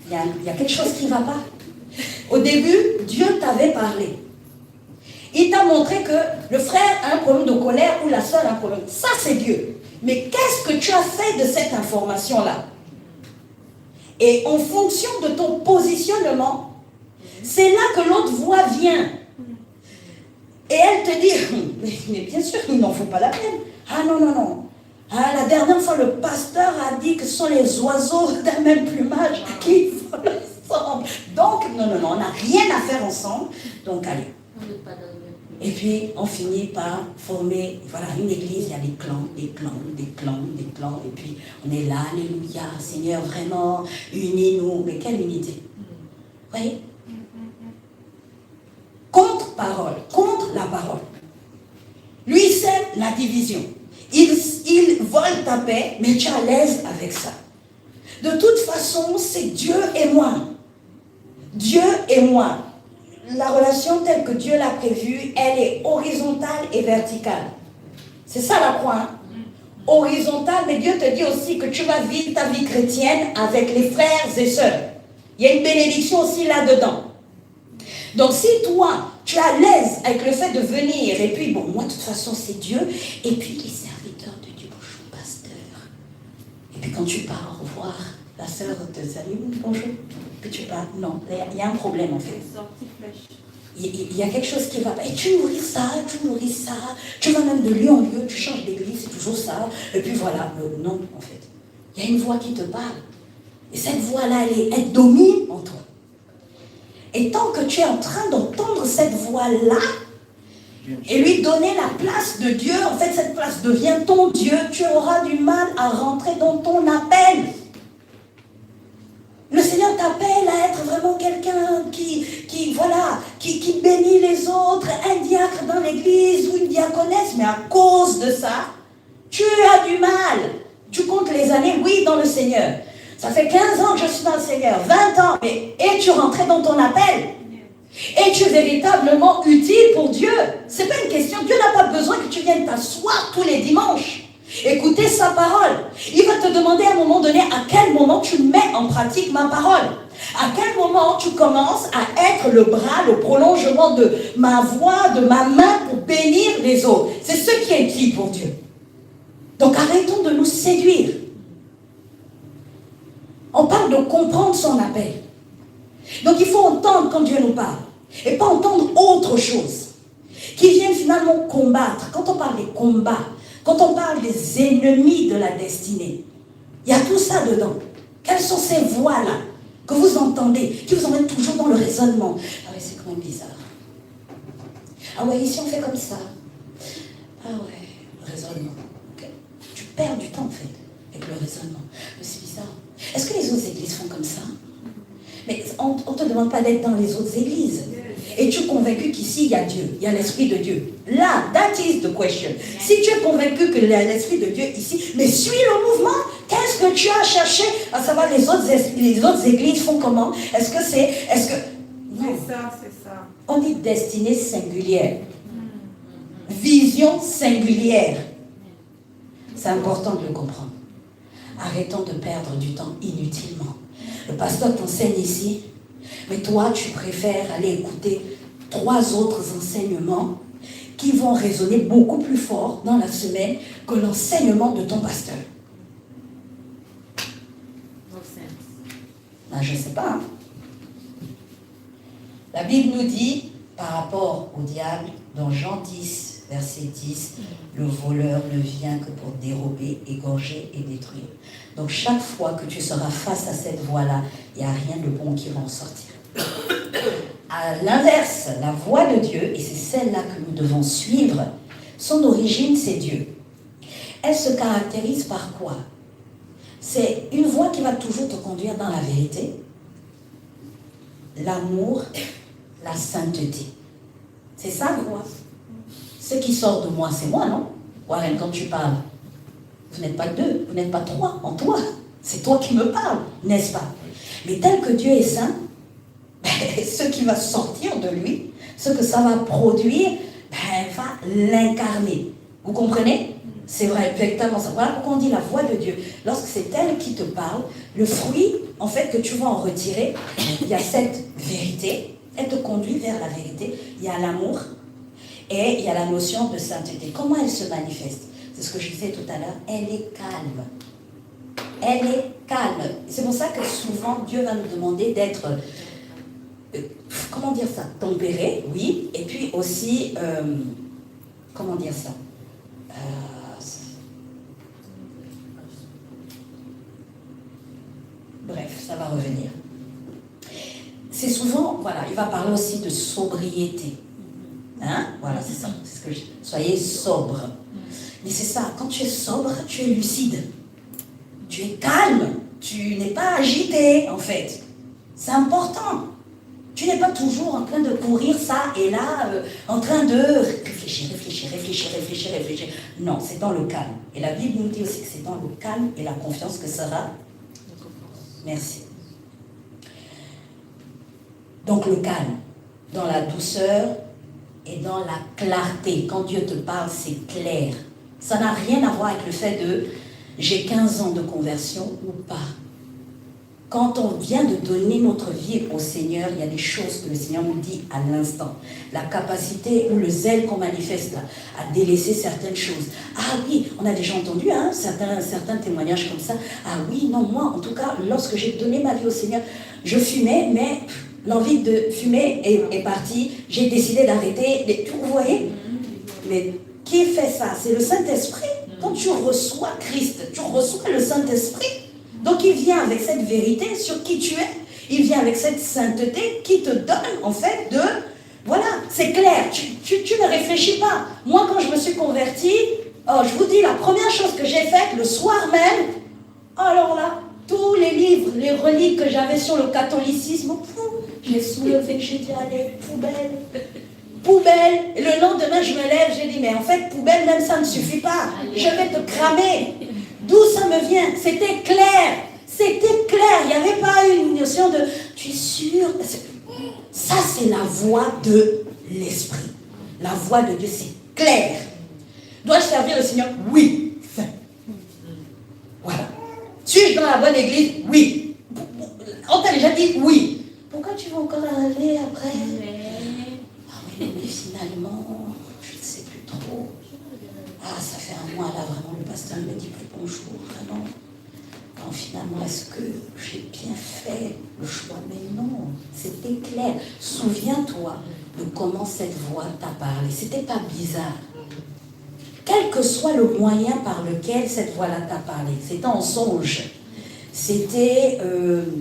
Il y a quelque chose qui ne va pas. Au début, Dieu t'avait parlé. Il t'a montré que le frère a un problème de colère ou la sœur a un problème. Ça, c'est Dieu. Mais qu'est-ce que tu as fait de cette information-là? Et en fonction de ton positionnement, c'est là que l'autre voix vient. Et elle te dit, mais bien sûr, il n'en faut pas la peine. Ah non. Ah, la dernière fois, le pasteur a dit que ce sont les oiseaux d'un même plumage qui volent ensemble. Donc, non, on n'a rien à faire ensemble. Donc, allez. Et puis, on finit par former, voilà, une église, il y a des clans, des clans, des clans, des clans. Et puis, on est là, alléluia, Seigneur, vraiment, unis-nous. Mais quelle unité? Vous voyez? Contre-parole, contre la parole. Lui, c'est la division. Il vole ta paix, mais tu es à l'aise avec ça. De toute façon, c'est Dieu et moi. Dieu et moi. La relation telle que Dieu l'a prévue, elle est horizontale et verticale. C'est ça la croix. Hein? Horizontale, mais Dieu te dit aussi que tu vas vivre ta vie chrétienne avec les frères et sœurs. Il y a une bénédiction aussi là-dedans. Donc si toi, tu es à l'aise avec le fait de venir, et puis bon, moi de toute façon c'est Dieu, et puis les serviteurs de Dieu, bonjour pasteur. Et puis quand tu pars, au revoir, la sœur te salue, bonjour. Puis tu pars, non, il y a un problème en fait. Il y a quelque chose qui va pas. Et tu nourris ça, tu vas même de lieu en lieu, tu changes d'église, c'est toujours ça. Et puis voilà, non en fait. Il y a une voix qui te parle. Et cette voix-là, elle domine en toi. Et tant que tu es en train d'entendre cette voix-là, et lui donner la place de Dieu, en fait cette place devient ton Dieu, tu auras du mal à rentrer dans ton appel. Le Seigneur t'appelle à être vraiment quelqu'un qui bénit les autres, un diacre dans l'église ou une diaconesse, mais à cause de ça, tu as du mal. Tu comptes les années, oui, dans le Seigneur. Ça fait 15 ans que je suis dans le Seigneur, 20 ans, et tu rentrais dans ton appel. Et tu es véritablement utile pour Dieu. Ce n'est pas une question, Dieu n'a pas besoin que tu viennes t'asseoir tous les dimanches. Écouter sa parole. Il va te demander à un moment donné à quel moment tu mets en pratique ma parole. À quel moment tu commences à être le bras, le prolongement de ma voix, de ma main pour bénir les autres. C'est ce qui est utile pour Dieu. Donc arrêtons de nous séduire. On parle de comprendre son appel. Donc il faut entendre quand Dieu nous parle. Et pas entendre autre chose. Qui viennent finalement combattre. Quand on parle des combats, quand on parle des ennemis de la destinée, il y a tout ça dedans. Quelles sont ces voix-là que vous entendez, qui vous emmènent toujours dans le raisonnement? Ah ouais, c'est quand même bizarre. Ah ouais, ici on fait comme ça. Ah ouais, le raisonnement. Okay. Tu perds du temps en fait avec le raisonnement. Mais c'est bizarre. Est-ce que les autres églises font comme ça? Mais on ne te demande pas d'être dans les autres églises. Es-tu convaincu qu'ici il y a Dieu, il y a l'Esprit de Dieu? Là, that is the question. Si tu es convaincu que l'Esprit de Dieu ici, mais suis le mouvement. Qu'est-ce que tu as cherché à savoir les autres églises font comment? Non. C'est ça. On dit destinée singulière. Vision singulière. C'est important de le comprendre. Arrêtons de perdre du temps inutilement. Le pasteur t'enseigne ici, mais toi, tu préfères aller écouter 3 autres enseignements qui vont résonner beaucoup plus fort dans la semaine que l'enseignement de ton pasteur. Ben, je ne sais pas. Hein. La Bible nous dit, par rapport au diable, dans Jean 10, verset 10, le voleur ne vient que pour dérober, égorger et détruire. Donc chaque fois que tu seras face à cette voie-là, il n'y a rien de bon qui va en sortir. À l'inverse, la voie de Dieu, et c'est celle-là que nous devons suivre, son origine, c'est Dieu. Elle se caractérise par quoi? C'est une voie qui va toujours te conduire dans la vérité, l'amour, la sainteté. C'est ça la voie. Ce qui sort de moi, c'est moi, non? Warren, quand tu parles, vous n'êtes pas 2, vous n'êtes pas 3 en toi. C'est toi qui me parles, n'est-ce pas? Mais tel que Dieu est saint, ce qui va sortir de lui, ce que ça va produire, va l'incarner. Vous comprenez? C'est vrai, véritablement ça. Voilà pourquoi on dit la voix de Dieu. Lorsque c'est elle qui te parle, le fruit, en fait, que tu vas en retirer, il y a cette vérité, elle te conduit vers la vérité, il y a l'amour, et il y a la notion de sainteté. Comment elle se manifeste? C'est ce que je disais tout à l'heure, elle est calme. Elle est calme. C'est pour ça que souvent, Dieu va nous demander d'être, comment dire ça? Tempéré, oui, et puis aussi, comment dire ça? Bref, ça va revenir. C'est souvent, voilà, il va parler aussi de sobriété. Hein? Voilà, c'est ça. C'est ce que soyez sobre. Mais c'est ça, quand tu es sobre, tu es lucide. Tu es calme. Tu n'es pas agité, en fait. C'est important. Tu n'es pas toujours en train de courir ça et là, en train de réfléchir. Non, c'est dans le calme. Et la Bible nous dit aussi que c'est dans le calme et la confiance que sera. Merci. Donc le calme, dans la douceur et dans la clarté. Quand Dieu te parle, c'est clair. Ça n'a rien à voir avec le fait de j'ai 15 ans de conversion ou pas. Quand on vient de donner notre vie au Seigneur, il y a des choses que le Seigneur nous dit à l'instant. La capacité ou le zèle qu'on manifeste là, à délaisser certaines choses. Ah oui, on a déjà entendu certains témoignages comme ça. Ah oui, non, moi, en tout cas, lorsque j'ai donné ma vie au Seigneur, je fumais, mais l'envie de fumer est partie. J'ai décidé d'arrêter. Vous voyez? Mais qui fait ça? C'est le Saint-Esprit. Quand tu reçois Christ, tu reçois le Saint-Esprit. Donc il vient avec cette vérité sur qui tu es, il vient avec cette sainteté qui te donne en fait de... Voilà, c'est clair, tu ne réfléchis pas. Moi quand je me suis convertie, je vous dis la première chose que j'ai faite le soir même, alors là, tous les livres, les reliques que j'avais sur le catholicisme, je les soulevés, j'ai dit allez, poubelle. Et le lendemain je me lève, j'ai dit mais en fait poubelle même ça ne suffit pas, je vais te cramer. D'où ça me vient? C'était clair. C'était clair. Il n'y avait pas une notion de « tu es sûr ?» Ça, c'est la voix de l'Esprit. La voix de Dieu, c'est clair. Dois-je servir le Seigneur? Oui. Voilà. Suis-je dans la bonne église? Oui. On t'a déjà dit oui. Pourquoi tu vas encore aller après? Ah oui, mais finalement, je ne sais plus trop. Ah, ça fait un mois là, vraiment, le pasteur ne me dit plus bonjour, vraiment. Alors, finalement, est-ce que j'ai bien fait le choix? Mais non, c'était clair. Souviens-toi de comment cette voix t'a parlé. C'était pas bizarre. Quel que soit le moyen par lequel cette voix-là t'a parlé, c'était en songe, c'était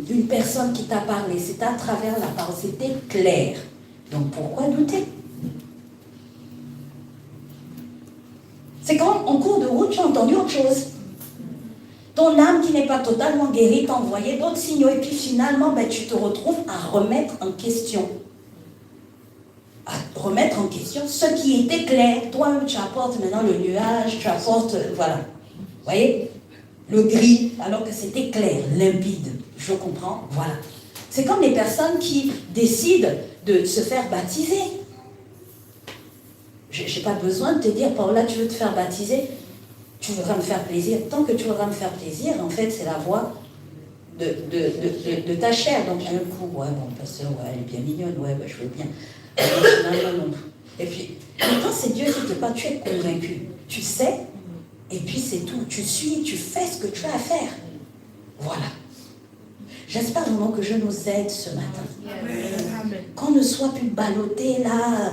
une personne qui t'a parlé, c'était à travers la parole, c'était clair. Donc pourquoi douter? C'est quand, en cours de route, tu as entendu autre chose. Ton âme qui n'est pas totalement guérie t'a envoyé d'autres signaux. Et puis finalement, tu te retrouves à remettre en question. À remettre en question ce qui était clair. Toi-même, tu apportes maintenant le nuage, tu apportes, voilà. Vous voyez? Le gris, alors que c'était clair, limpide. Je comprends, voilà. C'est comme les personnes qui décident de se faire baptiser. Je n'ai pas besoin de te dire, Paola, tu veux te faire baptiser, tu voudras me faire plaisir. Tant que tu voudras me faire plaisir, en fait, c'est la voix de ta chair. Donc, un coup, ouais, bon, pasteur, ouais, elle est bien mignonne, ouais, je veux bien. Non. Et puis, quand c'est Dieu qui te parle, tu es convaincu. Tu sais, et puis c'est tout. Tu suis, tu fais ce que tu as à faire. Voilà. J'espère vraiment que je nous aide ce matin. Qu'on ne soit plus ballotté là.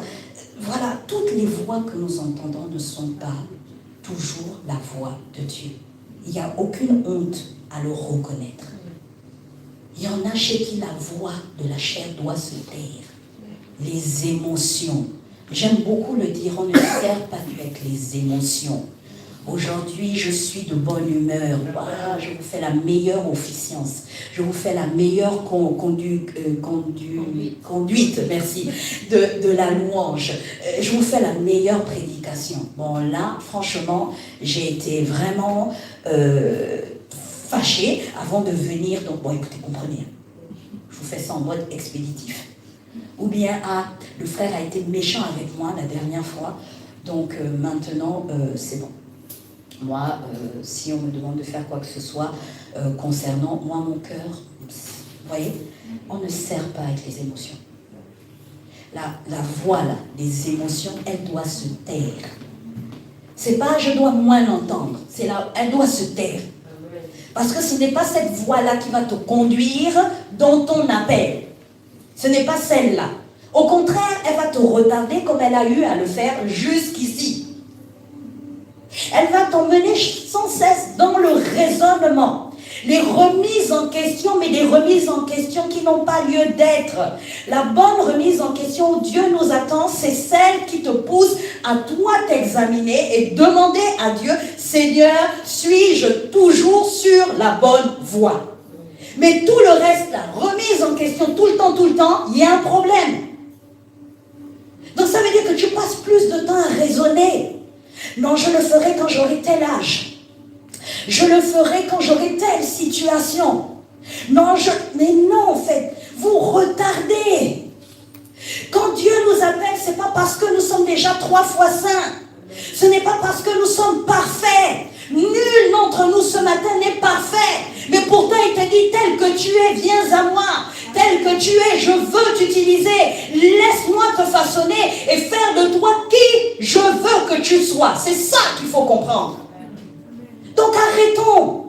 Voilà, toutes les voix que nous entendons ne sont pas toujours la voix de Dieu. Il n'y a aucune honte à le reconnaître. Il y en a chez qui la voix de la chair doit se taire. Les émotions. J'aime beaucoup le dire, on ne sert pas avec les émotions. Aujourd'hui, je suis de bonne humeur. Voilà, je vous fais la meilleure officiance. Je vous fais la meilleure conduite, merci, de la louange. Je vous fais la meilleure prédication. Bon, là, franchement, j'ai été vraiment fâchée avant de venir. Donc, bon, écoutez, comprenez. Je vous fais ça en mode expéditif. Ou bien, le frère a été méchant avec moi la dernière fois. Donc, maintenant, c'est bon. Moi, si on me demande de faire quoi que ce soit concernant moi, mon cœur, vous voyez, on ne sert pas avec les émotions. La voix, là, des émotions, elle doit se taire. C'est pas je dois moins l'entendre, c'est là, elle doit se taire. Parce que ce n'est pas cette voix-là qui va te conduire dans ton appel. Ce n'est pas celle-là. Au contraire, elle va te retarder comme elle a eu à le faire jusqu'ici. Elle va t'emmener sans cesse dans le raisonnement. Les remises en question, mais des remises en question qui n'ont pas lieu d'être. La bonne remise en question où Dieu nous attend, c'est celle qui te pousse à toi t'examiner et demander à Dieu, Seigneur, suis-je toujours sur la bonne voie? Mais tout le reste, la remise en question tout le temps, il y a un problème. Donc ça veut dire que tu passes plus de temps à raisonner. Non, je le ferai quand j'aurai tel âge. Je le ferai quand j'aurai telle situation. Non, mais non, en fait, vous retardez. Quand Dieu nous appelle, ce n'est pas parce que nous sommes déjà 3 fois saints. Ce n'est pas parce que nous sommes parfaits. Nul d'entre nous ce matin n'est parfait. Mais pourtant, il te dit, tel que tu es, viens à moi. Tel que tu es, je veux t'utiliser. Laisse-moi te façonner et faire de toi qui je veux que tu sois. C'est ça qu'il faut comprendre. Donc arrêtons.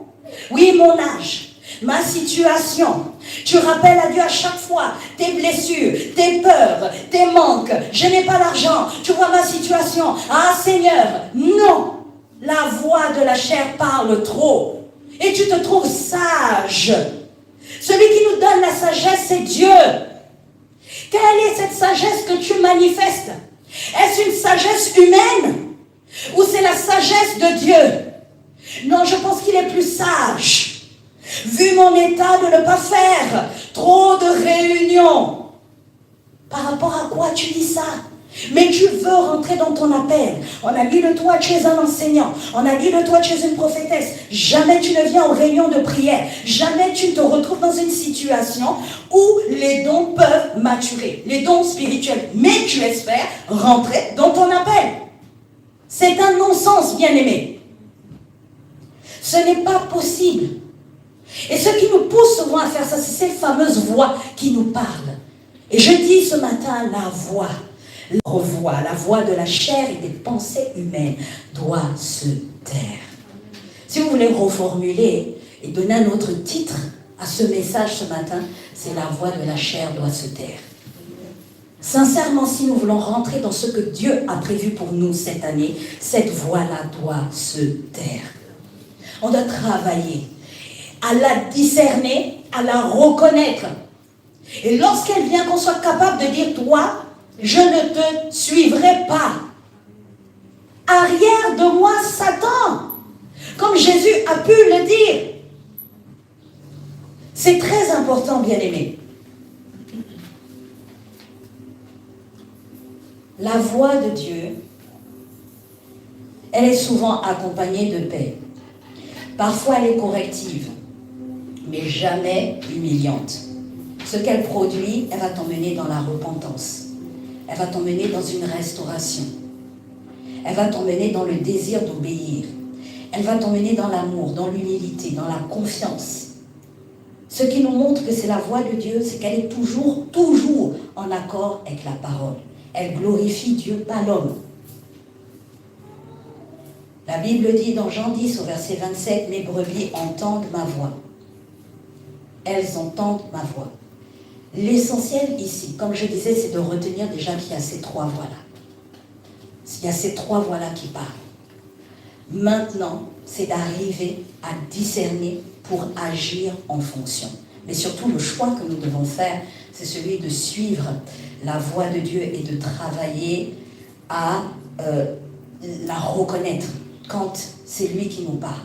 Oui, mon âge, ma situation. Tu rappelles à Dieu à chaque fois tes blessures, tes peurs, tes manques. Je n'ai pas d'argent. Tu vois ma situation. Ah Seigneur, non. La voix de la chair parle trop. Et tu te trouves sage. Celui qui nous donne la sagesse, c'est Dieu. Quelle est cette sagesse que tu manifestes? Est-ce une sagesse humaine? Ou c'est la sagesse de Dieu? Non, je pense qu'il est plus sage. Vu mon état de ne pas faire trop de réunions. Par rapport à quoi tu dis ça? Mais tu veux rentrer dans ton appel. On a dit de toi, tu es un enseignant. On a dit de toi, tu es une prophétesse. Jamais tu ne viens aux réunions de prière. Jamais tu te retrouves dans une situation où les dons peuvent maturer. Les dons spirituels. Mais tu espères rentrer dans ton appel. C'est un non-sens, bien-aimé. Ce n'est pas possible. Et ce qui nous pousse souvent à faire ça, c'est cette fameuse voix qui nous parle. Et je dis ce matin, la voix de la chair et des pensées humaines doit se taire. Si vous voulez reformuler et donner un autre titre à ce message ce matin, c'est la voix de la chair doit se taire. Sincèrement, si nous voulons rentrer dans ce que Dieu a prévu pour nous cette année, cette voix-là doit se taire. On doit travailler à la discerner, à la reconnaître. Et lorsqu'elle vient, qu'on soit capable de dire, toi, je ne te suivrai pas. Arrière de moi, Satan. Comme Jésus a pu le dire. C'est très important, bien-aimé. La voix de Dieu, elle est souvent accompagnée de paix. Parfois, elle est corrective, mais jamais humiliante. Ce qu'elle produit, elle va t'emmener dans la repentance. Elle va t'emmener dans une restauration. Elle va t'emmener dans le désir d'obéir. Elle va t'emmener dans l'amour, dans l'humilité, dans la confiance. Ce qui nous montre que c'est la voix de Dieu, c'est qu'elle est toujours en accord avec la parole. Elle glorifie Dieu, pas l'homme. La Bible dit dans Jean 10 au verset 27, « Mes brebis entendent ma voix. Elles entendent ma voix. » L'essentiel ici, comme je disais, c'est de retenir déjà qu'il y a ces 3 voix-là. Il y a ces 3 voix-là qui parlent. Maintenant, c'est d'arriver à discerner pour agir en fonction. Mais surtout, le choix que nous devons faire, c'est celui de suivre la voix de Dieu et de travailler à la reconnaître quand c'est lui qui nous parle.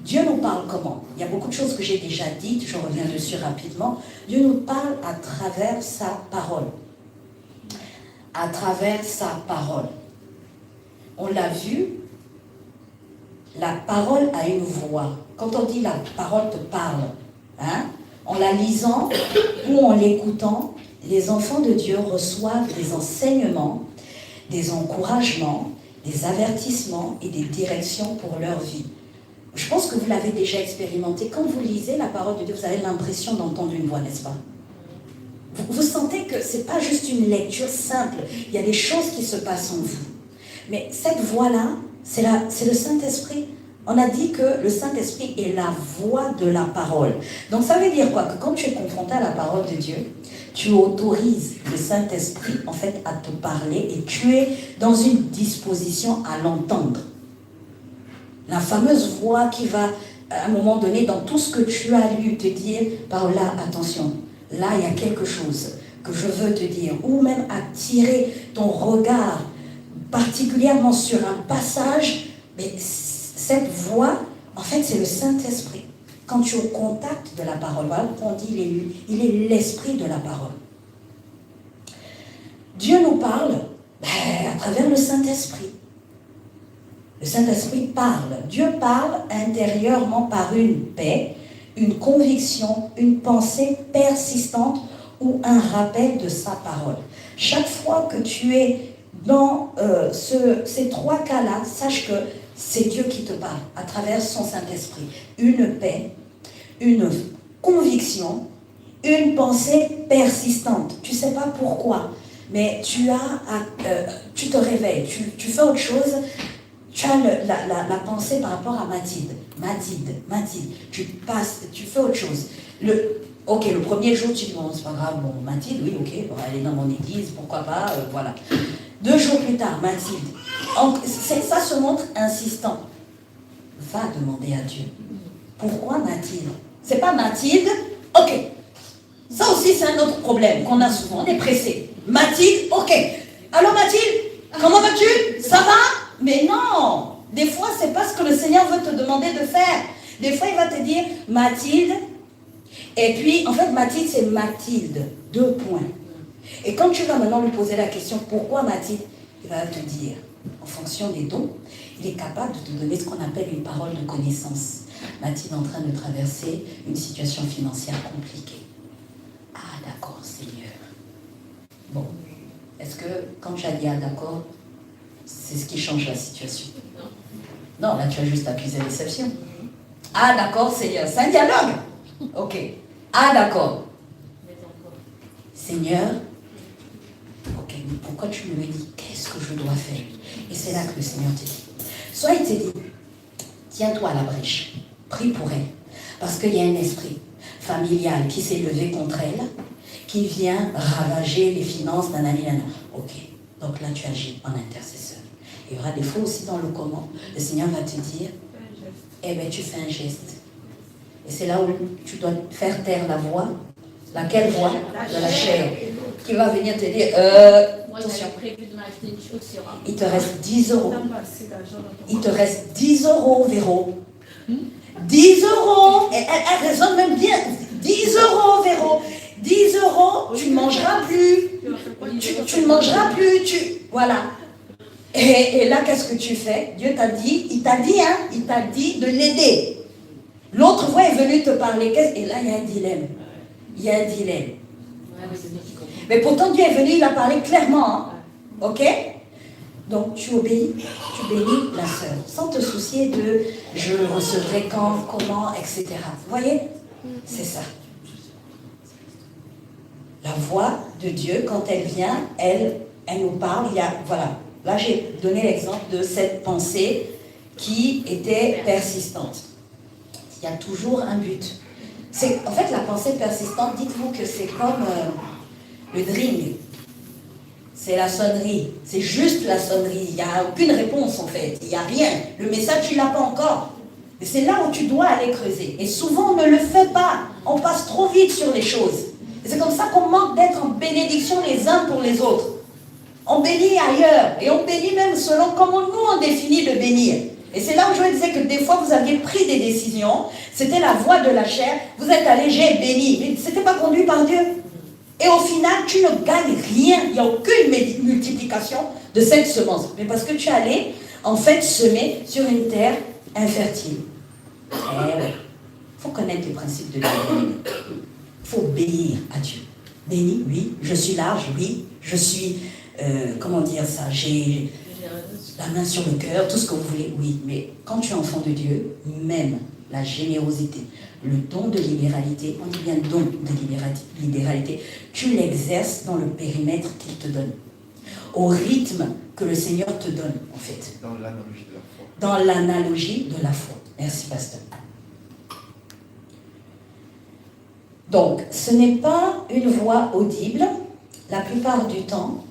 Dieu nous parle comment? Il y a beaucoup de choses que j'ai déjà dites, je reviens dessus rapidement. Dieu nous parle à travers sa parole. À travers sa parole. On l'a vu, la parole a une voix. Quand on dit la parole te parle, en la lisant ou en l'écoutant, les enfants de Dieu reçoivent des enseignements, des encouragements, des avertissements et des directions pour leur vie. Je pense que vous l'avez déjà expérimenté. Quand vous lisez la parole de Dieu, vous avez l'impression d'entendre une voix, n'est-ce pas? Vous sentez que ce n'est pas juste une lecture simple. Il y a des choses qui se passent en vous. Mais cette voix-là, c'est le Saint-Esprit. On a dit que le Saint-Esprit est la voix de la parole. Donc ça veut dire quoi? Que quand tu es confronté à la parole de Dieu, tu autorises le Saint-Esprit en fait à te parler et tu es dans une disposition à l'entendre. La fameuse voix qui va à un moment donné, dans tout ce que tu as lu, te dire, Paola, attention, là, il y a quelque chose que je veux te dire, ou même attirer ton regard particulièrement sur un passage, mais cette voix, en fait, c'est le Saint-Esprit. Quand tu es au contact de la parole, voilà pourquoi on dit il est l'esprit de la parole. Dieu nous parle à travers le Saint-Esprit. Le Saint-Esprit parle. Dieu parle intérieurement par une paix, une conviction, une pensée persistante ou un rappel de sa parole. Chaque fois que tu es dans ces trois cas-là, sache que c'est Dieu qui te parle à travers son Saint-Esprit. Une paix, une conviction, une pensée persistante. Tu ne sais pas pourquoi, mais tu te réveilles, tu fais autre chose. Tu as la pensée par rapport à Mathilde. Tu fais autre chose. Le premier jour, tu dis, bon, c'est pas grave, bon, Mathilde, oui, ok, bon, elle est dans mon église, pourquoi pas, voilà. 2 jours plus tard, Mathilde. Ça se montre insistant. Va demander à Dieu. Pourquoi Mathilde? C'est pas Mathilde, ok. Ça aussi, c'est un autre problème qu'on a souvent, on est pressé. Mathilde, ok. Alors Mathilde, comment vas-tu? Ça va? Mais non, des fois, c'est pas ce que le Seigneur veut te demander de faire. Des fois, il va te dire, Mathilde, et puis, en fait, Mathilde, c'est Mathilde, 2 points. Et quand tu vas maintenant lui poser la question, pourquoi Mathilde? Il va te dire, en fonction des dons, il est capable de te donner ce qu'on appelle une parole de connaissance. Mathilde est en train de traverser une situation financière compliquée. Ah, d'accord, Seigneur. Bon, est-ce que quand tu as dit ah, d'accord, c'est ce qui change la situation? Non, là tu as juste accusé réception. Ah d'accord, Seigneur, c'est un dialogue. Ok. Ah d'accord. Seigneur, ok, mais pourquoi tu me dis qu'est-ce que je dois faire? Et c'est là que le Seigneur te dit. Soit il te dit, tiens-toi à la brèche, prie pour elle, parce qu'il y a un esprit familial qui s'est levé contre elle, qui vient ravager les finances d'un ami. Ok, donc là tu agis en intercesseur. Il y aura des fois aussi dans le comment, le Seigneur va te dire, eh bien tu fais un geste. Et c'est là où tu dois faire taire la voix. Laquelle voix? De la chair. Qui va venir te dire, moi j'ai prévu de m'acheter une chaussure. Il te reste 10 euros. Il te reste 10 euros, Véro. 10 euros. Elle raisonne même bien. 10 euros, Véro. 10 euros, tu ne mangeras plus. Tu ne mangeras plus. Voilà. Et là, qu'est-ce que tu fais? Dieu t'a dit, il t'a dit de l'aider. L'autre voix est venue te parler. Et là, il y a un dilemme. Mais pourtant, Dieu est venu, il a parlé clairement. Hein? Ok? Donc, tu obéis, tu bénis la sœur, sans te soucier de je recevrai quand, comment, etc. Vous voyez? C'est ça. La voix de Dieu, quand elle vient, elle nous parle. Voilà. Là, j'ai donné l'exemple de cette pensée qui était persistante. Il y a toujours un but. En fait, la pensée persistante, dites-vous que c'est comme le dring. C'est la sonnerie. C'est juste la sonnerie. Il n'y a aucune réponse, en fait. Il n'y a rien. Le message, tu ne l'as pas encore. Et c'est là où tu dois aller creuser. Et souvent, on ne le fait pas. On passe trop vite sur les choses. Et c'est comme ça qu'on manque d'être en bénédiction les uns pour les autres. On bénit ailleurs. Et on bénit même selon comment nous, on définit de bénir. Et c'est là où je disais que des fois, vous aviez pris des décisions. C'était la voie de la chair. Vous êtes allé, j'ai béni. Mais ce n'était pas conduit par Dieu. Et au final, tu ne gagnes rien. Il n'y a aucune multiplication de cette semence. Mais parce que tu es allé, en fait, semer sur une terre infertile. Eh oui. Il faut connaître les principes de Dieu. Il faut bénir à Dieu. Béni, oui. Je suis large, oui. Je suis, comment dire ça, j'ai la main sur le cœur, tout ce que vous voulez, oui. Mais quand tu es enfant de Dieu, même la générosité, le don de libéralité, on dit bien don de libéralité, tu l'exerces dans le périmètre qu'il te donne, au rythme que le Seigneur te donne, en fait. Dans l'analogie de la foi. Dans l'analogie de la foi. Merci, pasteur. Donc, ce n'est pas une voix audible, la plupart du temps,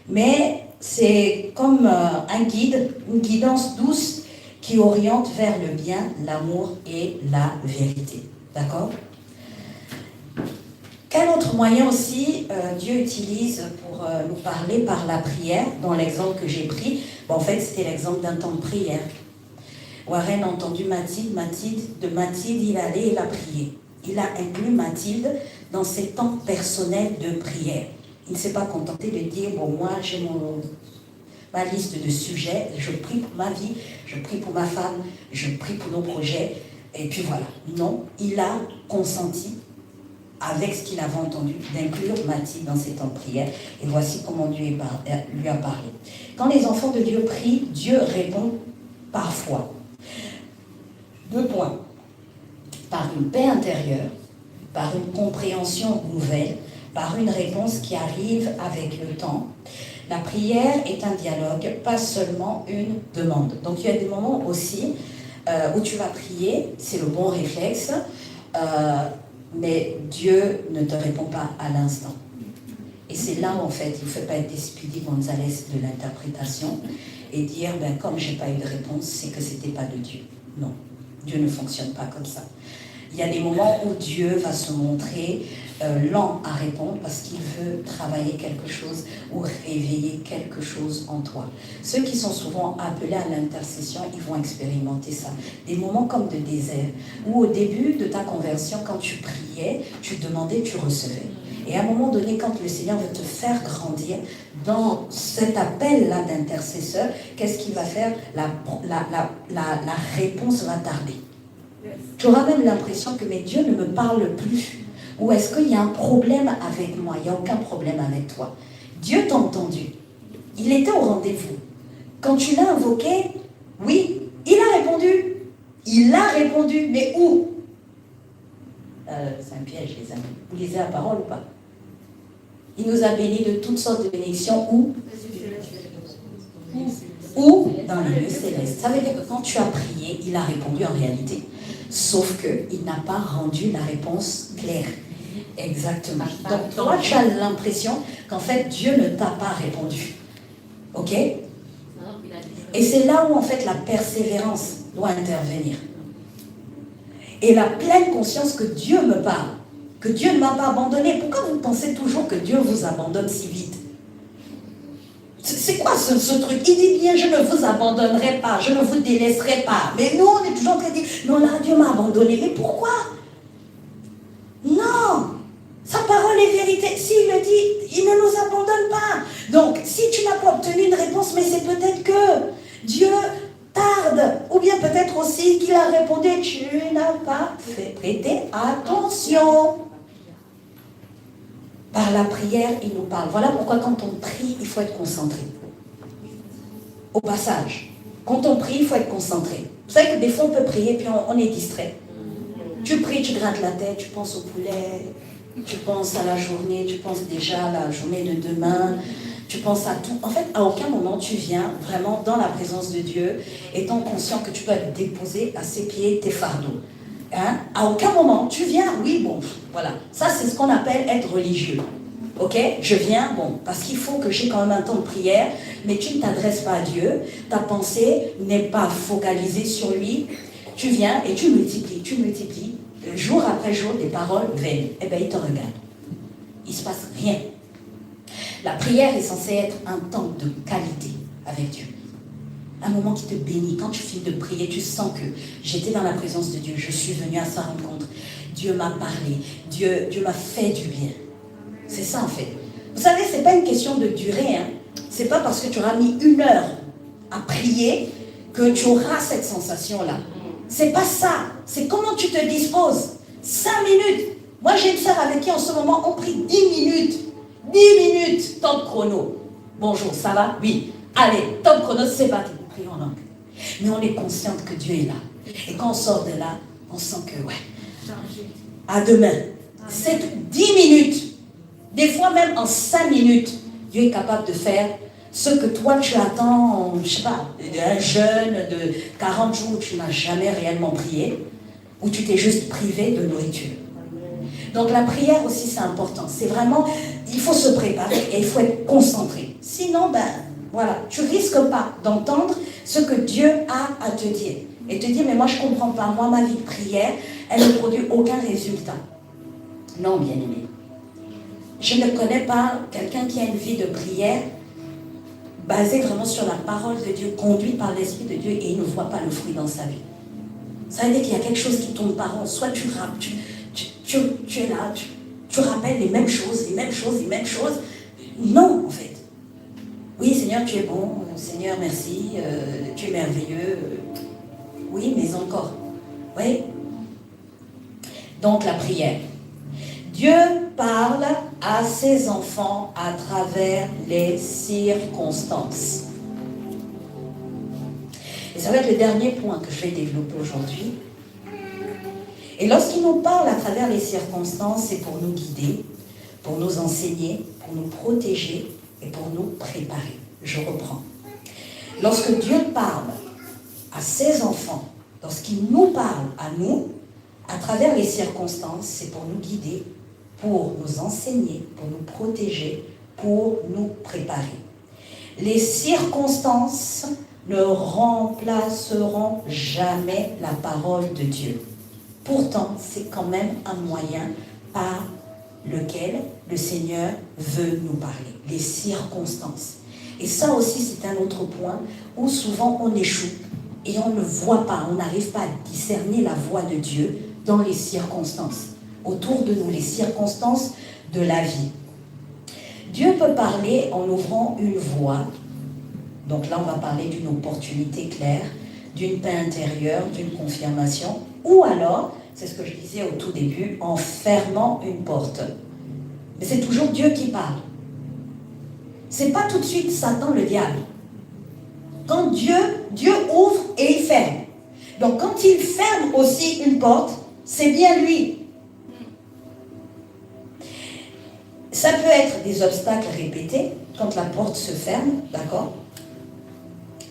mais c'est comme un guide, une guidance douce qui oriente vers le bien, l'amour et la vérité. D'accord? Quel autre moyen aussi Dieu utilise pour nous parler par la prière? Dans l'exemple que j'ai pris, en fait c'était l'exemple d'un temps de prière. Warren a entendu Mathilde, il allait, il a prié. Il a inclus Mathilde dans ses temps personnels de prière. Il ne s'est pas contenté de dire, bon, moi j'ai ma liste de sujets, je prie pour ma vie, je prie pour ma femme, je prie pour nos projets, et puis voilà. Non, il a consenti, avec ce qu'il avait entendu, d'inclure Mathilde dans ses temps de prière, et voici comment Dieu lui a parlé. Quand les enfants de Dieu prient, Dieu répond parfois. 2 points. Par une paix intérieure, par une compréhension nouvelle, par une réponse qui arrive avec le temps. La prière est un dialogue, pas seulement une demande. Donc il y a des moments aussi où tu vas prier, c'est le bon réflexe, mais Dieu ne te répond pas à l'instant. Et c'est là où en fait, il ne faut pas être des Speedy Gonzalez de l'interprétation et dire, comme je n'ai pas eu de réponse, c'est que ce n'était pas de Dieu. Non, Dieu ne fonctionne pas comme ça. Il y a des moments où Dieu va se montrer lent à répondre parce qu'il veut travailler quelque chose ou réveiller quelque chose en toi. Ceux qui sont souvent appelés à l'intercession, ils vont expérimenter ça. Des moments comme de désert, où au début de ta conversion, quand tu priais, tu demandais, tu recevais. Et à un moment donné, quand le Seigneur veut te faire grandir dans cet appel-là d'intercesseur, qu'est-ce qu'il va faire? La réponse va tarder. Tu auras même l'impression que mais Dieu ne me parle plus. Ou est-ce qu'il y a un problème avec moi? Il n'y a aucun problème avec toi. Dieu t'a entendu. Il était au rendez-vous. Quand tu l'as invoqué, oui, il a répondu. Il a répondu. Mais où? C'est un piège, les amis. Vous lisez la parole ou pas? Il nous a bénis de toutes sortes de bénédictions. Où? Où? Dans les lieux célestes. Ça veut dire que quand tu as prié, il a répondu en réalité. Sauf qu'il n'a pas rendu la réponse claire. Exactement. Donc toi, tu as l'impression qu'en fait, Dieu ne t'a pas répondu. Ok? Et c'est là où en fait la persévérance doit intervenir. Et la pleine conscience que Dieu me parle, que Dieu ne m'a pas abandonné. Pourquoi vous pensez toujours que Dieu vous abandonne si vite? C'est quoi ce truc? Il dit bien, je ne vous abandonnerai pas, je ne vous délaisserai pas. Mais nous, on est toujours en train de dire, non, là, Dieu m'a abandonné. Mais pourquoi? Non! Sa parole est vérité. S'il le dit, il ne nous abandonne pas. Donc, si tu n'as pas obtenu une réponse, mais c'est peut-être que Dieu tarde. Ou bien peut-être aussi qu'il a répondu, tu n'as pas fait prêter attention. Par la prière, il nous parle. Voilà pourquoi quand on prie, il faut être concentré. Au passage, quand on prie, il faut être concentré. Vous savez que des fois, on peut prier, puis on est distrait. Tu pries, tu grattes la tête, tu penses au poulet, tu penses à la journée, tu penses déjà à la journée de demain, tu penses à tout. En fait, à aucun moment, tu viens vraiment dans la présence de Dieu, étant conscient que tu dois déposer à ses pieds tes fardeaux. Hein? À aucun moment, tu viens, oui, bon, voilà. Ça, c'est ce qu'on appelle être religieux. Ok? Je viens, bon, parce qu'il faut que j'ai quand même un temps de prière, mais tu ne t'adresses pas à Dieu, ta pensée n'est pas focalisée sur lui. Tu viens et tu multiplies, jour après jour, des paroles vaines. Eh bien, il te regarde. Il ne se passe rien. La prière est censée être un temps de qualité avec Dieu. Un moment qui te bénit. Quand tu finis de prier, tu sens que j'étais dans la présence de Dieu. Je suis venue à sa rencontre. Dieu m'a parlé. Dieu m'a fait du bien. C'est ça en fait. Vous savez, ce n'est pas une question de durée. Hein. Ce n'est pas parce que tu auras mis 1 heure à prier que tu auras cette sensation-là. C'est pas ça. C'est comment tu te disposes. 5 minutes. Moi, j'ai une sœur avec qui en ce moment, on prie 10 minutes. 10 minutes, top chrono. Bonjour, ça va? Oui. Allez, top chrono, c'est parti. Prions en langue. Mais on est consciente que Dieu est là. Et quand on sort de là, on sent que, ouais, à demain. C'est 10 minutes. Des fois même en 5 minutes, Dieu est capable de faire ce que toi tu attends, je ne sais pas, un jeûne de 40 jours où tu n'as jamais réellement prié, où tu t'es juste privé de nourriture. Donc la prière aussi c'est important. C'est vraiment, il faut se préparer et il faut être concentré. Sinon, voilà, tu risques pas d'entendre ce que Dieu a à te dire. Et te dire, mais moi je ne comprends pas, moi ma vie de prière, elle ne produit aucun résultat. Non, bien-aimé. Je ne connais pas quelqu'un qui a une vie de prière basée vraiment sur la parole de Dieu, conduite par l'Esprit de Dieu, et il ne voit pas le fruit dans sa vie. Ça veut dire qu'il y a quelque chose qui tourne par an. Soit tu es là, tu rappelles les mêmes choses. Non, en fait. Oui, Seigneur, tu es bon. Seigneur, merci. Tu es merveilleux. Oui, mais encore. Oui. Donc, la prière. Dieu parle à ses enfants à travers les circonstances. Et ça va être le dernier point que je vais développer aujourd'hui. Et lorsqu'il nous parle à travers les circonstances, c'est pour nous guider, pour nous enseigner, pour nous protéger et pour nous préparer. Je reprends. Lorsque Dieu parle à ses enfants, lorsqu'il nous parle à nous, à travers les circonstances, c'est pour nous guider, pour nous enseigner, pour nous protéger, pour nous préparer. Les circonstances ne remplaceront jamais la parole de Dieu. Pourtant, c'est quand même un moyen par lequel le Seigneur veut nous parler. Les circonstances. Et ça aussi, c'est un autre point où souvent on échoue et on ne voit pas, on n'arrive pas à discerner la voix de Dieu dans les circonstances. Autour de nous, les circonstances de la vie. Dieu peut parler en ouvrant une voie. Donc là, on va parler d'une opportunité claire, d'une paix intérieure, d'une confirmation. Ou alors, c'est ce que je disais au tout début, en fermant une porte. Mais c'est toujours Dieu qui parle. C'est pas tout de suite Satan le diable. Quand Dieu ouvre et il ferme. Donc quand il ferme aussi une porte, c'est bien lui. Ça peut être des obstacles répétés, quand la porte se ferme, d'accord?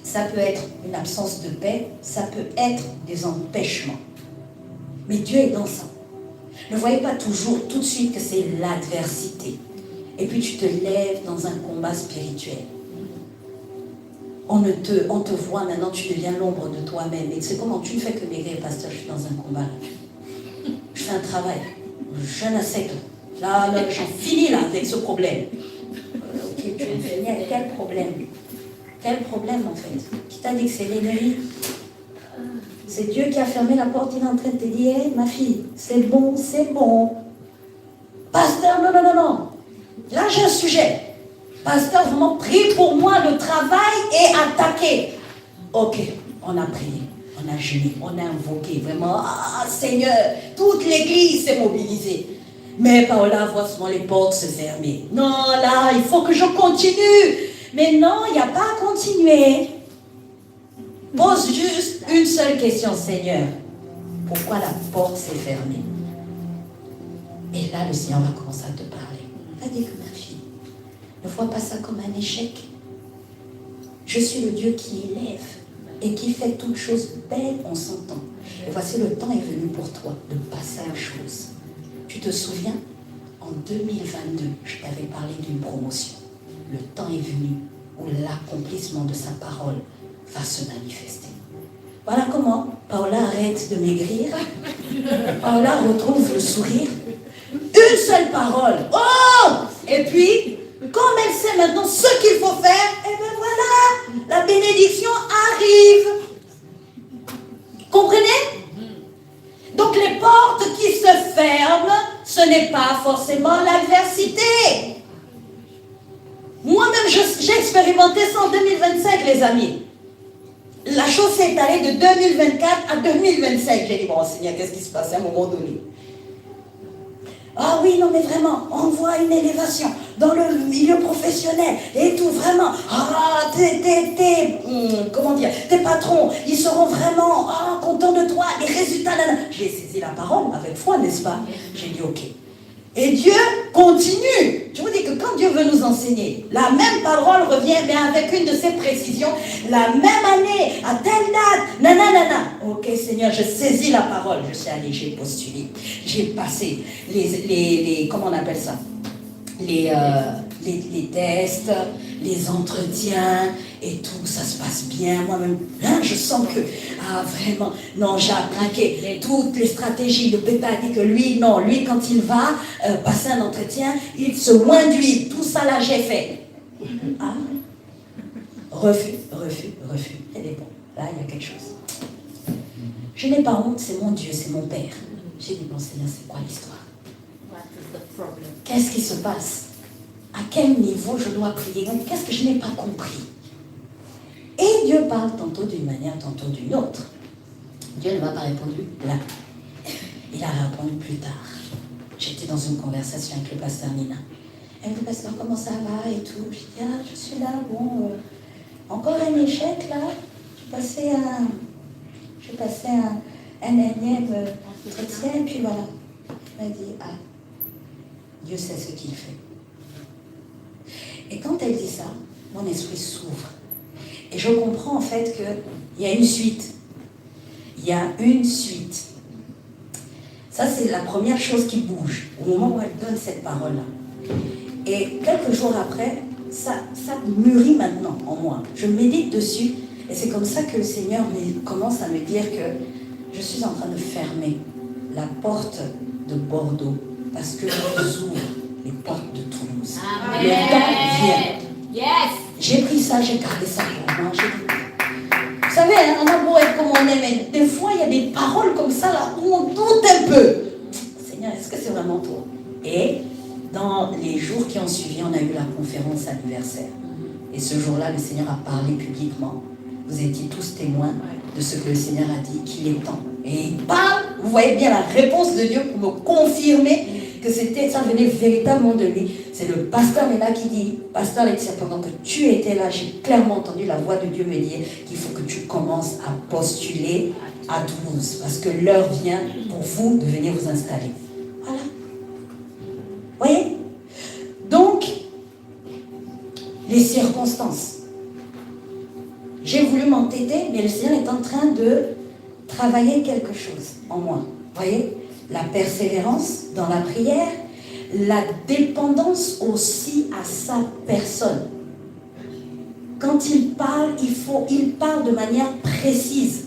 Ça peut être une absence de paix, ça peut être des empêchements. Mais Dieu est dans ça. Ne voyez pas toujours, tout de suite, que c'est l'adversité. Et puis tu te lèves dans un combat spirituel. On te voit maintenant, tu deviens l'ombre de toi-même. Et c'est comment tu ne fais que maigrir, pasteur, je suis dans un combat là. Je fais un travail. Je ne sais que. Là, j'en finis là avec ce problème. Ok, tu es fini avec quel problème? Quel problème en fait? Qui t'a dit que c'est l'ennemi? C'est Dieu qui a fermé la porte, il est en train de te dire, hey, ma fille, c'est bon, c'est bon. Pasteur, non. Là, j'ai un sujet. Pasteur, vraiment, prie pour moi, le travail est attaqué. Ok, on a prié, on a jeûné, on a invoqué, vraiment, Seigneur, toute l'église s'est mobilisée. Mais Paola voit souvent les portes se fermer. Non, là, il faut que je continue. Mais non, il n'y a pas à continuer. Pose juste une seule question, Seigneur. Pourquoi la porte s'est fermée? Et là, le Seigneur va commencer à te parler. Va dire que ma fille, ne vois pas ça comme un échec. Je suis le Dieu qui élève et qui fait toutes choses belles en son temps. Et voici, le temps est venu pour toi de passer à autre chose. Tu te souviens, en 2022, je t'avais parlé d'une promotion. Le temps est venu où l'accomplissement de sa parole va se manifester. Voilà comment Paola arrête de maigrir. Paola retrouve le sourire. Une seule parole. Oh! Et puis, comme elle sait maintenant ce qu'il faut faire, et bien voilà, la bénédiction arrive. Comprenez? Donc les portes qui se ferment, ce n'est pas forcément l'adversité. Moi-même, j'ai expérimenté ça en 2025, les amis. La chose s'est étalée de 2024 à 2025. J'ai dit, bon, Seigneur, qu'est-ce qui se passe à un moment donné? Ah oui, non, mais vraiment, on voit une élévation dans le milieu professionnel et tout, vraiment. Ah, tes patrons, ils seront vraiment contents de toi, les résultats. J'ai saisi la parole avec foi, n'est-ce pas? J'ai dit, ok. Et Dieu continue. Je vous dis que quand Dieu veut nous enseigner, la même parole revient, mais avec une de ses précisions. La même année, à telle date, nanana. Ok, Seigneur, je saisis la parole. Je suis allé, j'ai postulé. J'ai passé les comment on appelle ça? Les les tests, les entretiens et tout, ça se passe bien. Moi-même, là, je sens que, vraiment, non, j'ai appliqué toutes les stratégies. Le bêta dit que lui, non, lui, quand il va passer un entretien, il se oint d'huile. Tout ça, là, j'ai fait. Ah, refus. Elle est bon. Là, il y a quelque chose. Je n'ai pas honte, c'est mon Dieu, c'est mon Père. J'ai dit, bon Seigneur, c'est quoi l'histoire? Qu'est-ce qui se passe? À quel niveau je dois prier? Qu'est-ce que je n'ai pas compris? Et Dieu parle tantôt d'une manière, tantôt d'une autre. Dieu ne m'a pas répondu là. Il a répondu plus tard. J'étais dans une conversation avec le pasteur Nina. Elle me dit, pasteur, comment ça va et tout? Je dis, je suis là, bon, encore un échec là. J'ai passé un énième entretien et puis voilà. Elle m'a dit, Dieu sait ce qu'il fait. Et quand elle dit ça, mon esprit s'ouvre. Et je comprends en fait qu'il y a une suite. Il y a une suite. Ça, c'est la première chose qui bouge, au moment où elle donne cette parole-là. Et quelques jours après, ça mûrit maintenant en moi. Je médite dessus, et c'est comme ça que le Seigneur commence à me dire que je suis en train de fermer la porte de Bordeaux, parce que je ouvre les portes de Toulouse. Amen. Le temps vient. Yes. J'ai pris ça, j'ai gardé ça pour moi. Vous savez, on a beau être comme on est, mais des fois, il y a des paroles comme ça, là, où on doute un peu. Seigneur, est-ce que c'est vraiment toi? Et dans les jours qui ont suivi, on a eu la conférence anniversaire. Et ce jour-là, le Seigneur a parlé publiquement. Vous étiez tous témoins de ce que le Seigneur a dit, qu'il est temps. Et il parle, vous voyez bien la réponse de Dieu pour me confirmer que ça venait véritablement de lui. C'est le pasteur Mena qui dit, pasteur Laetitia, pendant que tu étais là, j'ai clairement entendu la voix de Dieu me dire qu'il faut que tu commences à postuler à Toulouse, parce que l'heure vient pour vous de venir vous installer. Voilà. Vous voyez? Donc, les circonstances. J'ai voulu m'entêter, mais le Seigneur est en train de travailler quelque chose en moi. Vous voyez? La persévérance dans la prière, la dépendance aussi à sa personne. Quand il parle, il parle de manière précise.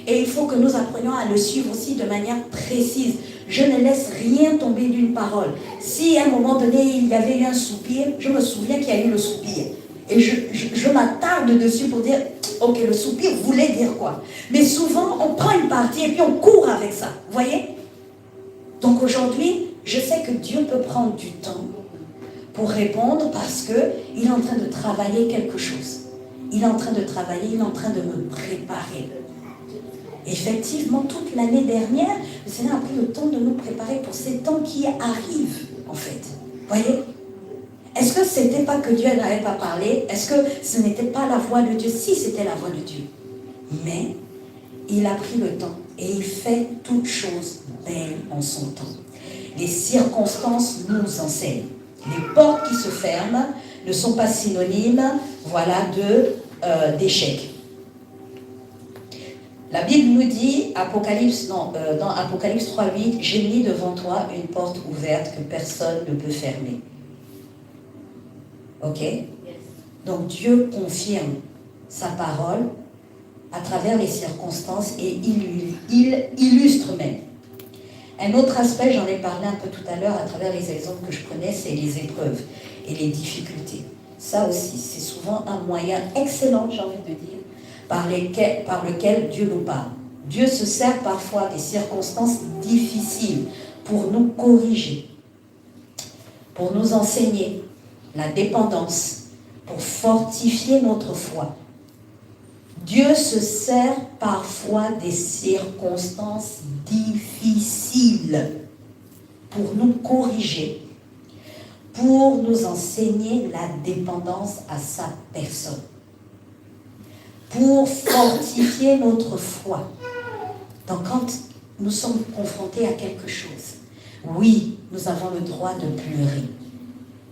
Et il faut que nous apprenions à le suivre aussi de manière précise. Je ne laisse rien tomber d'une parole. Si à un moment donné, il y avait eu un soupir, je me souviens qu'il y a eu le soupir. Et je m'attarde dessus pour dire, ok, le soupir voulait dire quoi? Mais souvent, on prend une partie et puis on court avec ça. Vous voyez? Donc aujourd'hui, je sais que Dieu peut prendre du temps pour répondre parce qu'il est en train de travailler quelque chose. Il est en train de travailler, il est en train de me préparer. Effectivement, toute l'année dernière, le Seigneur a pris le temps de nous préparer pour ces temps qui arrivent, en fait. Vous voyez? Est-ce que ce n'était pas que Dieu n'avait pas parlé? Est-ce que ce n'était pas la voix de Dieu? Si, c'était la voix de Dieu. Mais il a pris le temps et il fait toutes choses belles en son temps. Les circonstances nous enseignent. Les portes qui se ferment ne sont pas synonymes, voilà, d'échec. La Bible nous dit, dans Apocalypse 3:8, j'ai mis devant toi une porte ouverte que personne ne peut fermer. Ok? Yes. Donc Dieu confirme sa parole à travers les circonstances et il illustre même. Un autre aspect, j'en ai parlé un peu tout à l'heure à travers les exemples que je prenais, c'est les épreuves et les difficultés. Ça aussi, c'est souvent un moyen excellent, j'ai envie de dire, par lequel Dieu nous parle. Dieu se sert parfois des circonstances difficiles pour nous corriger, pour nous enseigner la dépendance, pour fortifier notre foi. Dieu se sert parfois des circonstances difficiles pour nous corriger, pour nous enseigner la dépendance à sa personne, pour fortifier notre foi. Donc quand nous sommes confrontés à quelque chose, oui, nous avons le droit de pleurer,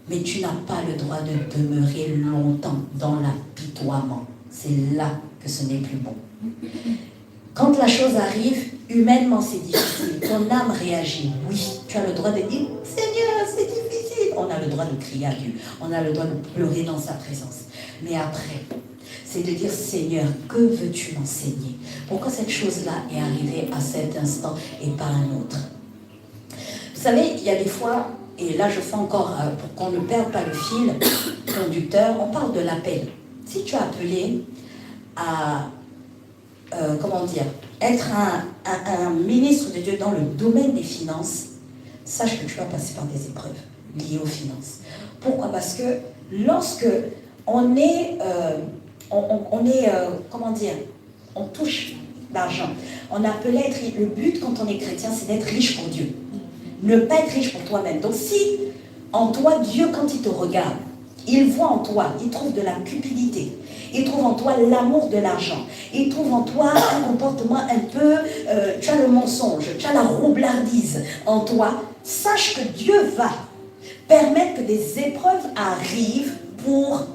mais tu n'as pas le droit de demeurer longtemps dans l'apitoiement. C'est là que ce n'est plus bon. Quand la chose arrive, humainement c'est difficile. Ton âme réagit. Oui, tu as le droit de dire, Seigneur, c'est difficile. On a a le droit de crier à Dieu. On a le droit de pleurer dans sa présence. Mais après, c'est de dire, Seigneur, que veux-tu m'enseigner? Pourquoi cette chose-là est arrivée à cet instant et pas un autre? Vous savez, il y a des fois, et là je fais encore, pour qu'on ne perde pas le fil conducteur, on parle de l'appel. Si tu as appelé à, comment dire, être un ministre de Dieu dans le domaine des finances, sache que tu vas passer par des épreuves liées aux finances. Pourquoi? Parce que lorsque on est, comment dire, on touche l'argent. On a appelé être, le but quand on est chrétien, c'est d'être riche pour Dieu. Ne pas être riche pour toi-même. Donc si en toi, Dieu, quand il te regarde, il voit en toi, il trouve de la cupidité, il trouve en toi l'amour de l'argent, il trouve en toi un comportement un peu, tu as le mensonge, tu as la roublardise en toi, sache que Dieu va permettre que des épreuves arrivent pour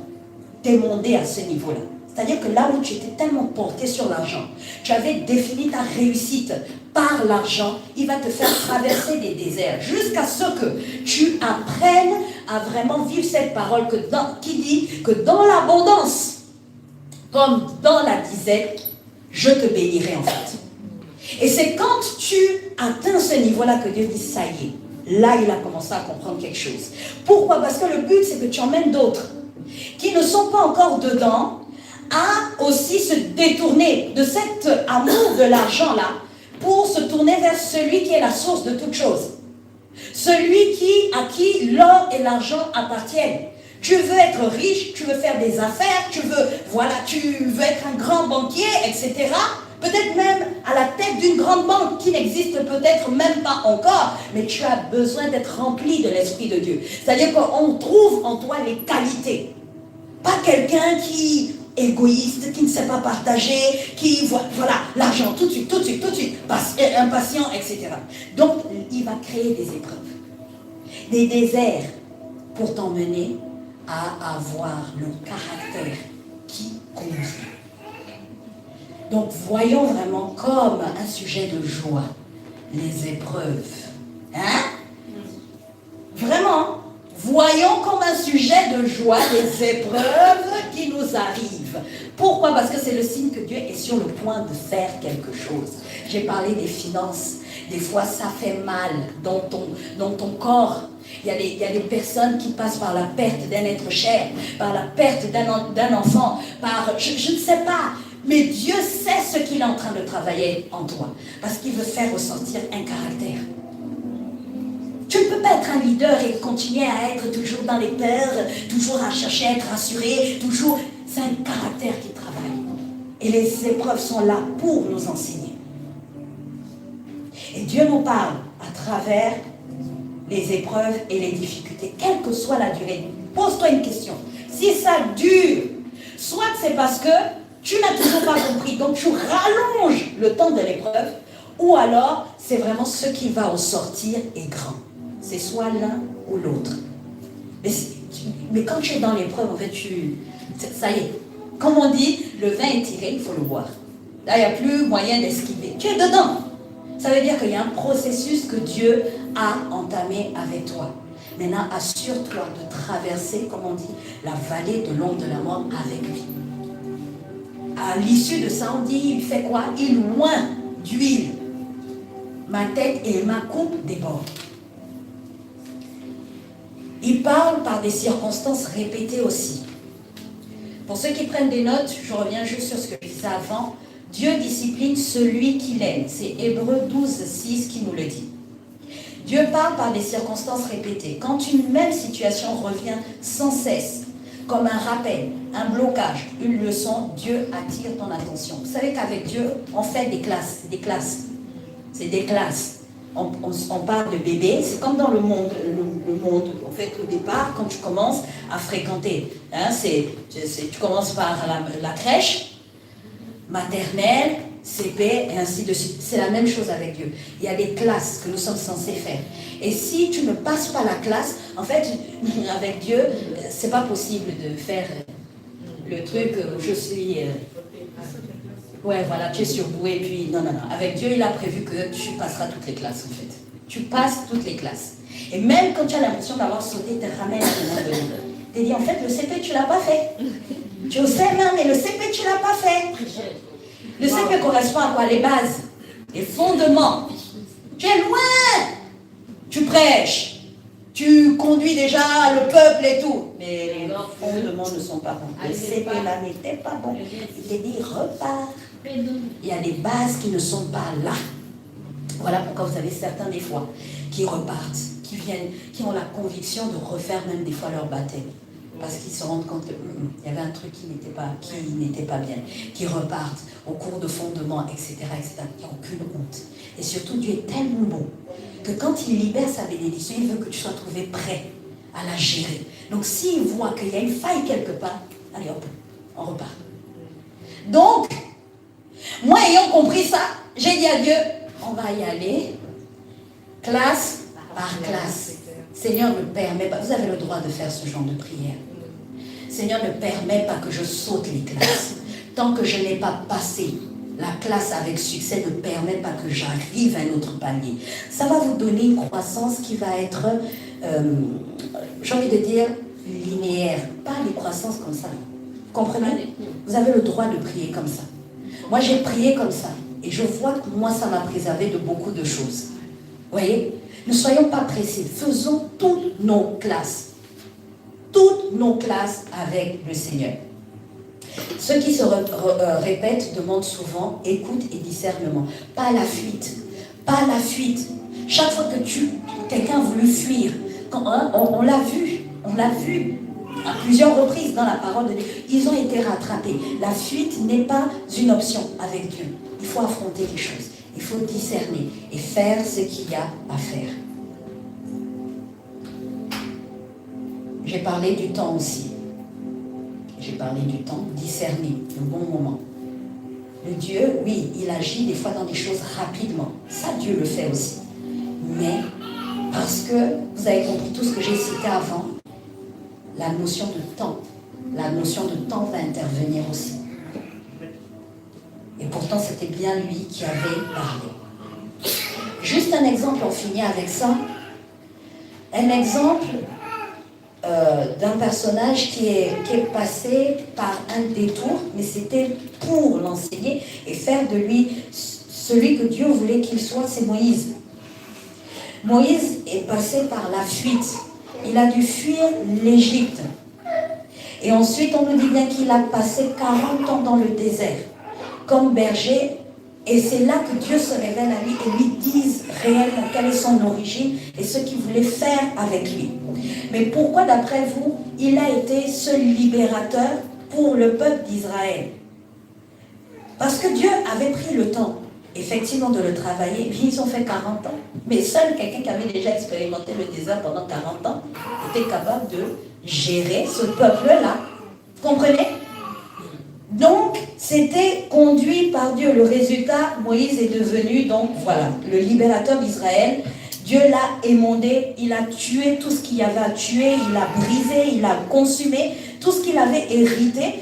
t'émonder à ce niveau-là. C'est-à-dire que là où tu étais tellement porté sur l'argent, tu avais défini ta réussite par l'argent, il va te faire traverser des déserts jusqu'à ce que tu apprennes à vraiment vivre cette parole qui dit que dans l'abondance, comme dans la disette, je te bénirai en fait. Et c'est quand tu atteins ce niveau-là que Dieu dit, ça y est, là il a commencé à comprendre quelque chose. Pourquoi? Parce que le but c'est que tu emmènes d'autres qui ne sont pas encore dedans, à aussi se détourner de cet amour de l'argent-là pour se tourner vers celui qui est la source de toute chose. Celui à qui l'or et l'argent appartiennent. Tu veux être riche, tu veux faire des affaires, tu veux être un grand banquier, etc. Peut-être même à la tête d'une grande banque qui n'existe peut-être même pas encore, mais tu as besoin d'être rempli de l'Esprit de Dieu. C'est-à-dire qu'on trouve en toi les qualités. Pas quelqu'un qui est égoïste, qui ne sait pas partager, qui voit, voilà, l'argent tout de suite, impatient, etc. Donc, il va créer des épreuves, des déserts pour t'emmener à avoir le caractère qui convient. Donc, voyons vraiment comme un sujet de joie les épreuves. Hein? Vraiment, voyons comme un sujet de joie les épreuves qui nous arrivent. Pourquoi? Parce que c'est le signe que Dieu est sur le point de faire quelque chose. J'ai parlé des finances. Des fois, ça fait mal dans ton corps. Il y a des personnes qui passent par la perte d'un être cher, par la perte d'un enfant, je ne sais pas. Mais Dieu sait ce qu'il est en train de travailler en toi. Parce qu'il veut faire ressortir un caractère. Tu ne peux pas être un leader et continuer à être toujours dans les peurs, toujours à chercher à être rassuré, toujours. C'est un caractère qui travaille. Et les épreuves sont là pour nous enseigner. Et Dieu nous parle à travers les épreuves et les difficultés, quelle que soit la durée. Pose-toi une question. Si ça dure, soit c'est parce que tu n'as toujours pas compris, donc tu rallonges le temps de l'épreuve, ou alors c'est vraiment ce qui va en sortir est grand. C'est soit l'un ou l'autre. Mais quand tu es dans l'épreuve, en fait, ça y est. Comme on dit, le vin est tiré, il faut le boire. Là, il n'y a plus moyen d'esquiver. Tu es dedans. Ça veut dire qu'il y a un processus que Dieu a entamé avec toi. Maintenant, assure-toi de traverser, comme on dit, la vallée de l'ombre de la mort avec lui. À l'issue de ça, on dit, il fait quoi? Il oint d'huile ma tête et ma coupe déborde. Il parle par des circonstances répétées aussi. Pour ceux qui prennent des notes, je reviens juste sur ce que je disais avant. Dieu discipline celui qu'il aime. C'est Hébreux 12, 6 qui nous le dit. Dieu parle par des circonstances répétées. Quand une même situation revient sans cesse, comme un rappel, un blocage, une leçon, Dieu attire ton attention. Vous savez qu'avec Dieu, on fait des classes. C'est des classes. C'est des classes. On parle de bébé, c'est comme dans le monde. En fait, au départ, quand tu commences à fréquenter, hein, tu commences par la crèche, maternelle, CP, et ainsi de suite. C'est la même chose avec Dieu. Il y a des classes que nous sommes censés faire. Et si tu ne passes pas la classe, en fait, avec Dieu, c'est pas possible de faire le truc où je suis... ouais, voilà, tu es surboué, puis non. Avec Dieu, il a prévu que tu passeras toutes les classes, en fait. Tu passes toutes les classes. Et même quand tu as l'impression d'avoir sauté, te ramène à ton nom. Tu te dis, en fait, le CP, tu ne l'as pas fait. Tu es au CM1, mais le CP, tu ne l'as pas fait. Le CP correspond à quoi? Les bases, les fondements. Tu es loin. Tu prêches. Tu conduis déjà le peuple et tout. Mais les fondements ne sont pas bons. Le CP là n'était pas bon. Il t'a dit, repars. Il y a des bases qui ne sont pas là. Voilà pourquoi vous avez certains des fois qui repartent, qui viennent, qui ont la conviction de refaire même des fois leur baptême. Parce qu'ils se rendent compte qu'il y avait un truc qui n'était pas bien. Qui repartent au cours de fondements, etc. etc. Il n'y a aucune honte. Et surtout, Dieu est tellement bon que quand il libère sa bénédiction, il veut que tu sois trouvé prêt à la gérer. Donc s'il voit qu'il y a une faille quelque part, allez hop, on repart. Donc, moi ayant compris ça, j'ai dit à Dieu, on va y aller, classe par classe. Seigneur ne permet pas, vous avez le droit de faire ce genre de prière. Seigneur ne permet pas que je saute les classes. Tant que je n'ai pas passé la classe avec succès, ne permet pas que j'arrive à un autre palier. Ça va vous donner une croissance qui va être, j'ai envie de dire, linéaire. Pas les croissances comme ça. Vous comprenez? Vous avez le droit de prier comme ça. Moi, j'ai prié comme ça. Et je vois que moi, ça m'a préservé de beaucoup de choses. Vous voyez? Ne soyons pas pressés. Faisons toutes nos classes. Toutes nos classes avec le Seigneur. Ceux qui se répètent demandent souvent écoute et discernement. Pas la fuite. Pas la fuite. Chaque fois que quelqu'un a voulu fuir, on l'a vu. On l'a vu à plusieurs reprises dans la parole de Dieu. Ils ont été rattrapés. La fuite n'est pas une option avec Dieu. Il faut affronter les choses. Il faut discerner et faire ce qu'il y a à faire. J'ai parlé du temps aussi. J'ai parlé du temps, discerner le bon moment. Le Dieu, oui, il agit des fois dans des choses rapidement. Ça, Dieu le fait aussi. Mais parce que vous avez compris tout ce que j'ai cité avant, la notion de temps va intervenir aussi. Et pourtant, c'était bien lui qui avait parlé. Juste un exemple, on finit avec ça. Un exemple d'un personnage qui est passé par un détour, mais c'était pour l'enseigner et faire de lui celui que Dieu voulait qu'il soit, c'est Moïse. Moïse est passé par la fuite. Il a dû fuir l'Égypte. Et ensuite, on nous dit bien qu'il a passé 40 ans dans le désert, comme berger. Et c'est là que Dieu se révèle à lui et lui dise réellement quelle est son origine et ce qu'il voulait faire avec lui. Mais pourquoi, d'après vous, il a été ce libérateur pour le peuple d'Israël? Parce que Dieu avait pris le temps, effectivement, de le travailler. Puis ils ont fait 40 ans. Mais seul quelqu'un qui avait déjà expérimenté le désert pendant 40 ans était capable de gérer ce peuple-là. Vous comprenez? Donc, c'était conduit par Dieu. Le résultat, Moïse est devenu, donc voilà, le libérateur d'Israël. Dieu l'a émondé, il a tué tout ce qu'il y avait à tuer, il a brisé, il a consumé tout ce qu'il avait hérité.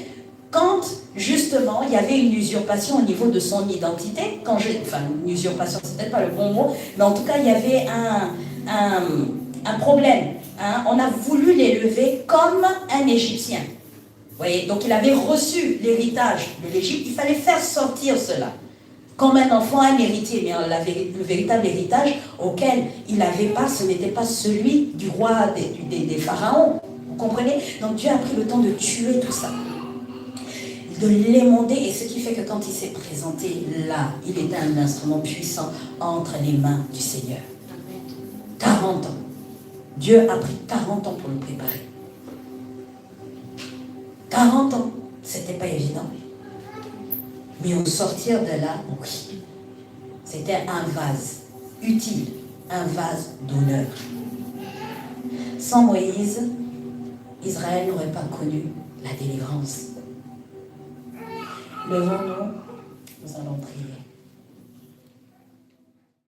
Quand, justement, il y avait une usurpation au niveau de son identité, une usurpation, c'est peut-être pas le bon mot, mais en tout cas, il y avait un problème. Hein. On a voulu l'élever comme un Égyptien. Vous voyez, donc il avait reçu l'héritage de l'Égypte, il fallait faire sortir cela. Comme un enfant, un héritier, mais le véritable héritage auquel il n'avait pas, ce n'était pas celui du roi des pharaons. Vous comprenez? Donc Dieu a pris le temps de tuer tout ça, de l'émonder, et ce qui fait que quand il s'est présenté là, il était un instrument puissant entre les mains du Seigneur. 40 ans. Dieu a pris 40 ans pour le préparer. 40 ans, c'était pas évident. Mais au sortir de là, oui, c'était un vase utile, un vase d'honneur. Sans Moïse, Israël n'aurait pas connu la délivrance. Levons-nous.